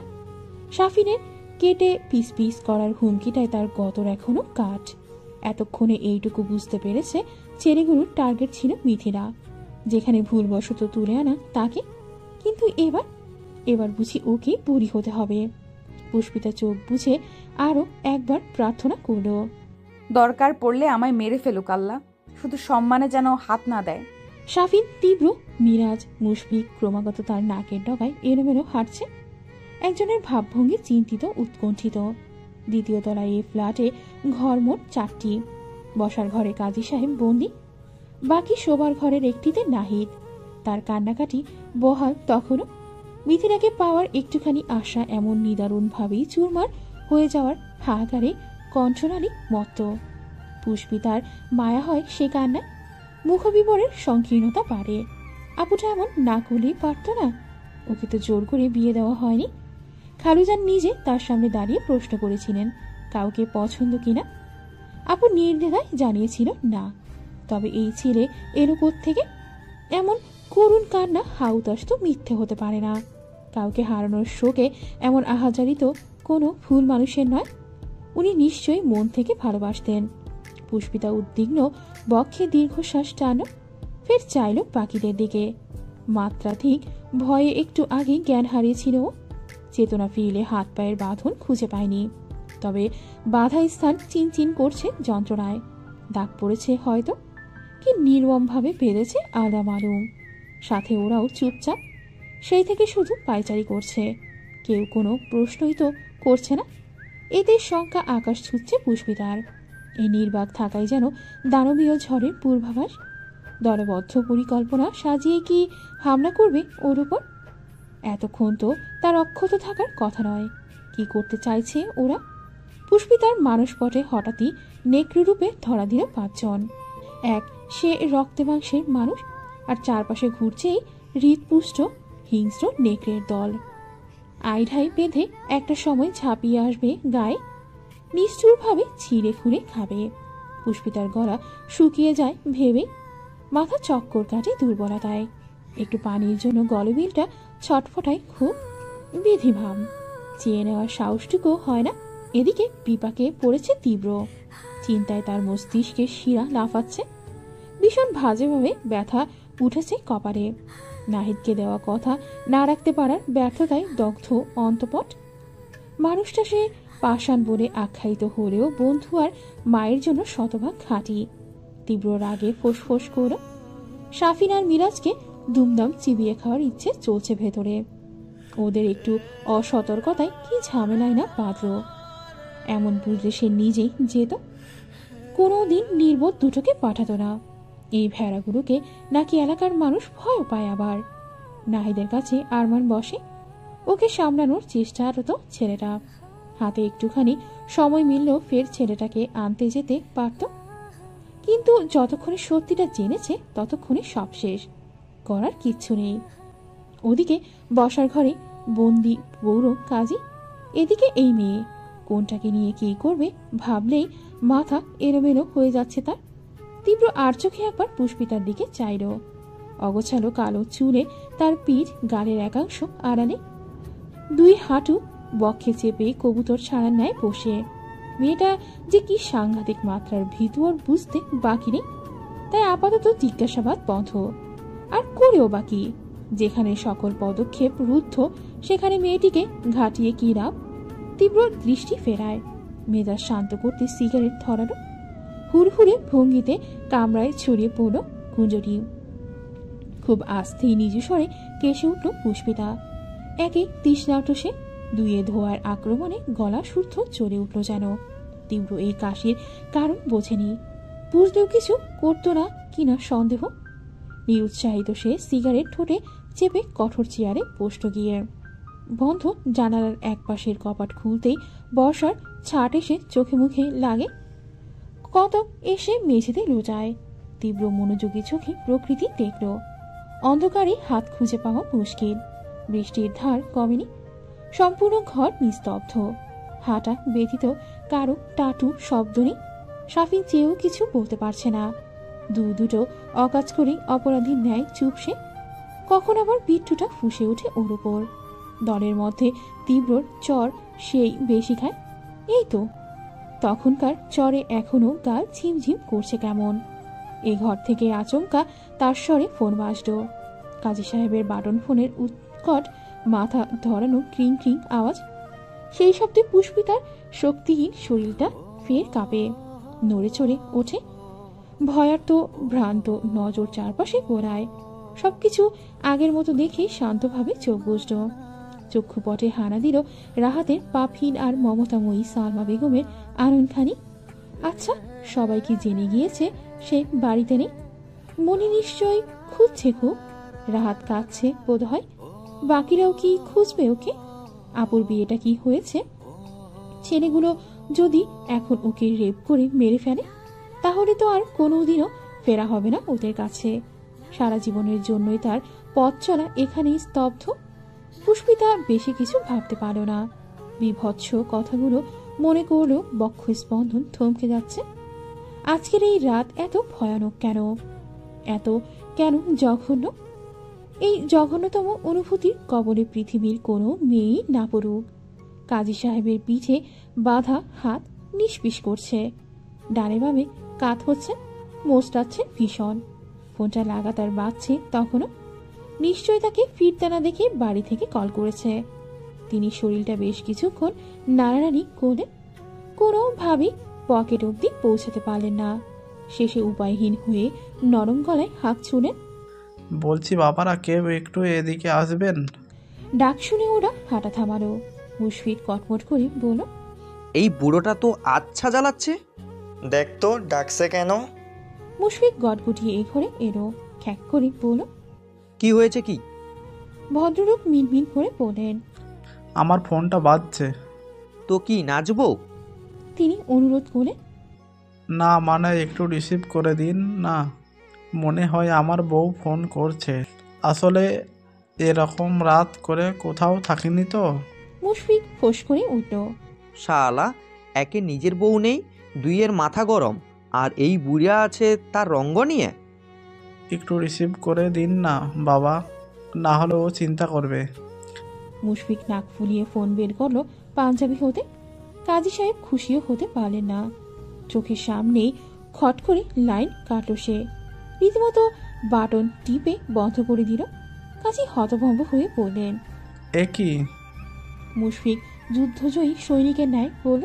সাফিনের কেটে পিস পিস করার হুমকিটায় তার গতর এখনো কাঠ। এতক্ষণে এইটুকু বুঝতে পেরেছে ছেলেগুলোর টার্গেট ছিল মিথিলা, যেখানে ভুলবশত তুলে আনা তাকে। কিন্তু এবার বুঝি ওকে বুড়ি হতে হবে। পুষ্পিতা চোখ বুঝে আরো একবার প্রার্থনা করল, দরকার পড়লে আমায় মেরে ফেলুক আল্লাহ, শুধু সম্মানে যেন হাত না দেয়। সাফিন তীব্র, মিরাজ, মুশফিক ক্রমাগত তার নাকের ডগায় এলোমেলো হাঁটছে। একজনের ভাবভঙ্গি চিন্তিত, উৎকণ্ঠিত। দ্বিতীয় তলায় এই ফ্ল্যাটে ঘর মোট 4টি। বসার ঘরে কাজী সাহেব বন্দি, বাকি শোবার ঘরের একটিতে নাহিদ। তার কান্নাকাটি বহাল তখনও। মিথিলাকে পাওয়ার একটুখানি আশা এমন নিদারুণভাবেই চুরমার হয়ে যাওয়ার হাহাকারে কণ্ঠনালী মত্ত। পুষ্পিতার মায়া হয় সে কান্নায়। মুখবিবরের সংকীর্ণতা বাড়ে। আপুটা এমন না করলেই পারত না? ওকে তো জোর করে বিয়ে দেওয়া হয়নি। খালুজান নিজে তার সামনে দাঁড়িয়ে প্রশ্ন করেছিলেন কাউকে পছন্দ কিনা। আপু নির্দ্বিধায় জানিয়েছিল না। তবে এই ছেলে এলো কোত্থেকে? এমন করুণ কান্না হাউতাস তো মিথ্যে হতে পারে না। কাউকে হারানোর শোকে এমন আহাজারি তো কোনো ভুল মানুষের নয়। উনি নিশ্চয়ই মন থেকে ভালোবাসতেন। পুষ্পিতা উদ্বিগ্ন বক্ষে দীর্ঘশ্বাস টানো, ফের চাইল বাকিদের দিকে। মাত্রাধিক ভয়ে একটু আগে জ্ঞান হারিয়েছিল। চেতনা ফিরলে হাত পায়ের বাঁধন খুঁজে পায়নি, তবে বাধা স্থান চিনচিন করছে যন্ত্রণায়। দাগ পড়েছে হয়তো, কি নির্মমভাবে বেঁধেছে আলাদা মালুম। সাথে ওরাও চুপচাপ, সেই থেকে শুধু পায়চারি করছে। কেউ কোনো প্রশ্নই তো করছে না। এতে শঙ্কা আকাশ ছুটছে পুষ্পিতার। এই নির্বাক থাকাই যেন দানবীয় ঝড়ের পূর্বাভাস। দলবদ্ধ পরিকল্পনা সাজিয়ে কি হামলা করবে ওর উপর? এতক্ষণ তো তার অক্ষত থাকার কথা নয়। কি করতে চাইছে ওরা? পুষ্পিতার মানসপটে হঠাৎই নেকড়েরূপে ধরা দিল 5 জন। এক সে রক্তে মাংসের মানুষ, আর চারপাশে ঘুরছেই হৃদপুষ্ট হিংস্র নেকড়ের দল। আইঢাই বেঁধে একটা সময় ঝাঁপিয়ে আসবে গায়ে, নিষ্ঠুরভাবে ছিঁড়ে খুঁড়ে খাবে। পুষ্পিতার গলা শুকিয়ে যায় ভেবে, মাথা চক্কর কাটে দুর্বলতায়। একটু পানির জন্য গলবিলটা ছটফটায় খুব বিধিভাব। চেয়ে নেওয়ার সাহসটুকু হয় না। এদিকে বিপাকে পড়েছে তীব্র। চিন্তায় তার মস্তিষ্কে শিরা লাফাচ্ছে। ভীষণ বাজেভাবে ব্যথা উঠেছে কপালে। নাহিদকে দেওয়া কথা না রাখতে পারার ব্যর্থতায় দগ্ধ অন্তপট। মানুষটা সে পাষাণ বলে আখ্যায়িত হলেও বন্ধু আর মায়ের জন্য শতভাগ খাঁটি। তীব্র রাগে ফোঁস করল। সাফিন আর মিরাজকে দুমদাম চিবিয়ে খাওয়ার ইচ্ছে চলছে ভেতরে। ওদের একটু অসতর্কতায় কি ঝামেলায় না বাঁধল। এমন বুঝলে সে নিজেই যেত। কোনোদিন নির্বোধ দুটোকে পাঠাতো না। এই ভেড়াগুলোকে নাকি এলাকার মানুষ ভয় পায়। আবার নাহিদের কাছে আরমান বসে। ওকে সামলানোর চেষ্টা তো ছেলেটা। হাতে একটুখানি সময় মিললেও ফের ছেলেটাকে আনতে যেতে পারত। কিন্তু যতক্ষণে সত্যিটা জেনেছে ততক্ষণে সব শেষ, করার কিচ্ছু নেই। ওদিকে বসার ঘরে বন্দি বৌর কাজী, এদিকে এই মেয়ে। কোনটাকে নিয়ে কি করবে ভাবলেই মাথা এলোমেলো হয়ে যাচ্ছে তার। তীব্র আর চোখে একবার পুষ্পিতার দিকে চাইল। অগোছালো কালো চুলে তার পিঠ গালের একাংশ আড়ালে, 2 হাঁটু বক্ষে চেপে কবুতর ছাড়ার ন্যায় বসে। মেয়েটা যে কি সাংঘাতিক মাত্রার ভীতু ওর বুঝতে বাকি নেই। তাই আপাতত জিজ্ঞাসাবাদ বন্ধ। আর করেও বাকি, যেখানে সকল পদক্ষেপ রুদ্ধ সেখানে মেয়েটিকে ঘাটিয়ে কি লাভ? তীব্র দৃষ্টি ফেরায়। মেজাজ শান্ত করতে সিগারেট ধরালো। হুড়হুড়ে ভঙ্গিতে কামরায় ছড়িয়ে পড়ল কুঞ্জটি। খুব আস্তেই নিজ স্বরে কেসে উঠল পুষ্পিতা। একে তৃষ্ণার্ত সে, দুয়ে ধোয়ার আক্রমণে গলা শুদ্ধ চলে উঠল যেন। তীব্র এই কাশির কারণ বোঝেনি, বুঝলেও কিছু করতো না কিনা সন্দেহ। নিরুৎসাহিত সে সিগারেট ঠোঁটে চেপে কঠোর চেয়ারে বসল গিয়ে। বন্ধ জানালার এক পাশের কপাট খুলতেই বর্ষার ছাট এসে চোখে মুখে লাগে। কত এসে মেঝেতে লোটায়। তীব্র মনোযোগী চোখে প্রকৃতি দেখল। অন্ধকারে হাত খুঁজে পাওয়া মুশকিল। বৃষ্টির ধার কমেনি, সম্পূর্ণ ঘর নিস্তব্ধ। হাঁটা ব্যতীত কারো টাটু শব্দ নেই। শাফিন চেয়েও কিছু বলতে পারছে না। দুটো অকাজ করে অপরাধীর ন্যায় চুপ সে। কখন আবার বিট্টুটা ফুঁসে ওঠে ওর উপর। দলের মধ্যে তীব্রর চর সেই বেশি খায়। এই তো তখনকার চরে এখনো গাল ঝিমঝিম করছে কেমন। এ ঘর থেকে আচমকা তার স্বরে ফোন বাজল। কাজী সাহেবের বাটন ফোনের উৎকট মাথা ধরানো ক্রিং ক্রিং আওয়াজ। সেই শব্দে পুষ্পিতার শক্তিহীন শরীরটা ফের কাঁপে, নড়ে চড়ে ওঠে। ভয়ার্ত ভ্রান্ত নজর চারপাশে ঘোরায়। সবকিছু আগের মতো দেখে শান্তভাবে চোখ বুঝল। চক্ষুপটে হানা দিল রাহাতের পাপহীন আর মমতাময়ী সালমা বেগমের আননখানি। আচ্ছা, সবাই কি জেনে গিয়েছে সে বাড়িতে নেই? মনি নিশ্চয় খুঁজছে খুব। রাহাত কাঁদছে বোধ হয়। বাকিরাও কি খুঁজবে ওকে? আপুর বিয়েটা কি হয়েছে? ছেলেগুলো যদি এখন ওকে রেপ করে মেরে ফেলে, তাহলে তো আর কোনোদিনও ফেরা হবে না ওদের কাছে। সারা জীবনের জন্যই তার পথ চলা এখানেই স্তব্ধ। পুষ্পিতা বেশি কিছু ভাবতে পারল না। বিভৎস কথাগুলো মনে করলেও বক্ষ স্পন্দন থমকে যাচ্ছে। আজকের এই রাত এত ভয়ানক কেন? এত কেন জঘন্য? এই জঘন্যতম অনুভূতির কবলে পৃথিবীর কোনো মেয়েই না পড়ুক। কাজী সাহেবের পিঠে বাঁধা হাত নিষ্পিস করছে। ডানে বামে কাত হচ্ছে, মোচড়াচ্ছে ভীষণ। ফোনটা লাগাতার বাজছে তখনও। নিশ্চয় তাকে ফিরতে না দেখে বাড়ি থেকে কল করেছে। তিনি শরীরটা বেশ কিছুক্ষণ নাড়ানাড়ি করলেন, কোনোভাবেই পকেট অব্দি পৌঁছাতে পারলেন না। শেষে উপায়হীন হয়ে নরম গলায় হাঁক ছুঁলেন, বলছি বাবারা কেউ একটু এদিকে আসবেন? ডাক শুনে ওরা হাঁটা থামালো। মুশফিক কটমট করে বলল, এই বুড়োটা তো আচ্ছা জ্বালাচ্ছে। দেখ তো ডাকছে কেন? মুশফিক গটগুটিয়ে এই ঘরে এলো। খ্যাক করে বলল, কি হয়েছে কি? ভদ্রলোক মিনমিন করে বলেন, আমার ফোনটা বাজছে। তো কি নাচবো? তিনি অনুরোধ করলেন, না মানে একটু রিসিভ করে দিন না। মনে হয় আমার বউ ফোন করছে। আসলে এরকম রাত করে কোথাও থাকিনি তো। মুশফিক ফোঁস করে উঠল, শালা, একে নিজের বউ নেই, দুইয়ের মাথা গরম, আর এই বুড়িয়া আছে তার রঙ্গ নিয়ে। একটু রিসিভ করে দিন না বাবা, না হলে ও চিন্তা করবে। মুশফিক নাক ফুলিয়ে ফোন বের করলো পাঞ্জাবি হতে। কাজী সাহেব খুশিও হতে পারলেন না। চোখের সামনেই খট করে লাইন কাটল সে। রীতিমতো বাটন টিপে বন্ধ করে দিল। কাজী হতভম্ব হয়ে বললেন, এ কি? মুশফিক যুদ্ধজয়ী সৈনিকের ন্যায় বলল,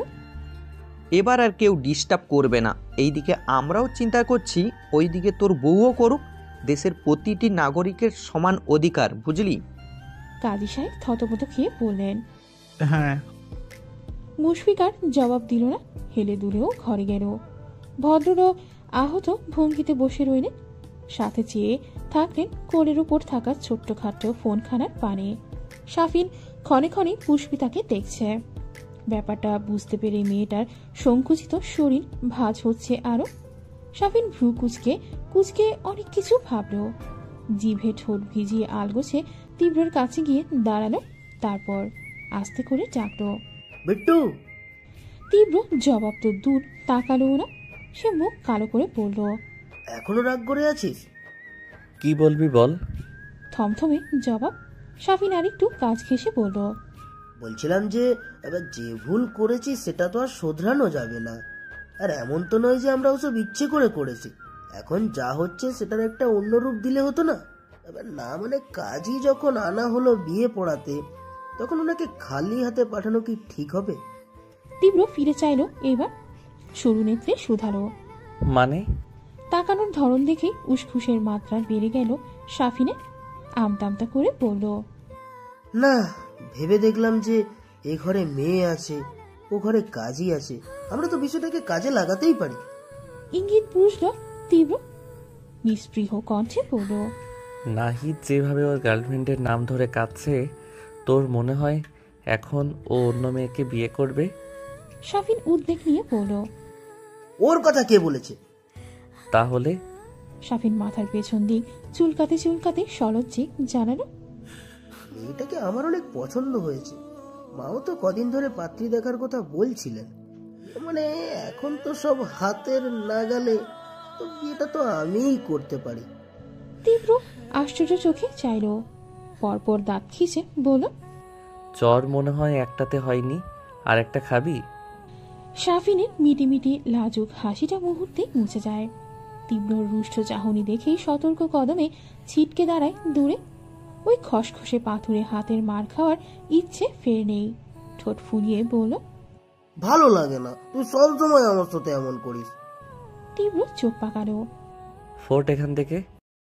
এবার আর কেউ ডিস্টার্ব করবে না। এইদিকে আমরাও চিন্তা করছি, ওইদিকে তোর বউও করুক। দেশের প্রতিটি নাগরিকের সমান অধিকার, বুঝলি? কাজী সাহেব থতমত খেয়ে বললেন, হ্যাঁ। মুশফিক আর জবাব দিল না। হেলে দুলেও ঘরে গেল। ভদ্রলোক আহত ভঙ্গিতে বসে রইলেন। সাথে চেয়ে থাকলেন কোলের উপর থাকা ছোট্টখাট্ট ফোনখানার পানে। শাফিন ক্ষণে ক্ষণে পুষ্পিতাকে দেখছে। ব্যাপারটা বুঝতে পেরে মেয়েটার সংকুচিত শরীর ভাঁজ হচ্ছে আরো। শাফিন ভ্রু কুচকে কুচকে অনেক কিছু ভাবল। জিভে ঠোঁট ভিজিয়ে আলগোছে তীব্রর কাছে গিয়ে দাঁড়ালো। তারপর আস্তে করে ডাকলো, বিট্টু। তীব্র জবাব তো দূর তাকালো না। সে মুখ কালো করে বলল, এখনো রাগ করে আছিস? কি বলবি বল। থমথমে জবাব। শাফিন আরেকটু কাজ ঘেঁষে বলল, বলছিলাম যে এবার যে ভুল করেছি সেটা তো আর শোধরানো যাবে না। আর এমন তো নয় যে আমরা ওসব ইচ্ছে করে করেছি। এখন যা হচ্ছে সেটার একটা অন্য রূপ দিলে হতো না? এবার না মানে কাজই যখন আনা হলো বিয়ে পড়াতে, তখন ওনাকে খালি হাতে পাঠানো কি ঠিক হবে? তীব্র ফিরে চাইল এবার। সরু নেত্রে শুধালো, মানে? তাকানোর ধরন দেখে উসখুসের মাত্রা বেড়ে গেল শাফিনের। আমতামতা করে বলল, না, ভেবে দেখলাম যে এ ঘরে মেয়ে আছে, ও ঘরে কাজই আছে, আমরা তো বিষয়টাকে কাজে লাগাতেই পারি। ইঙ্গিত বুঝল তীব্র, নিস্পৃহ কণ্ঠে বলল, নাহিদ যেভাবে ওর গার্লফ্রেন্ডের নাম ধরে কাঁদছে, তোর মনে হয় এখন ও অন্য মেয়েকে বিয়ে করবে? শাফিন উদ্বেগ নিয়ে বলল, ওর কথা কে বলেছে? তাহলে? শাফিন মাথার পেছন দিক চুলকাতে চুলকাতে সলজ্জিক জানালো, মেয়েটাকে আমার অনেক পছন্দ হয়েছে, মাও তো কদিন ধরে পাত্রী দেখার কথা বলছিলেন। মানে এখন তো সব হাতের নাগালে, তো বিয়েটা তো আমিই করতে পারি। তীব্র আশ্চর্য চোখে চাইল, পরপর দাঁত খিচে বলল, চর মনে হয় একটাতে হয়নি, আর একটা খাবি? শাফিনের মিটিমিটি লাজুক হাসিটা মুহূর্তে মুছে যায়। তীব্র রুষ্ট চাহনি দেখেই সতর্ক কদমে ছিটকে দাঁড়ায় দূরে। ওই খসখসে পাথুরে হাতের মার খাওয়ার ইচ্ছে ফের নেই। ঠোঁট ফুলিয়ে বলল, ভালো লাগে না, তুই সবসময় আমার সাথে এমন করিস। তীব্র চোখ পাকালো। ফোর্ট এখান থেকে।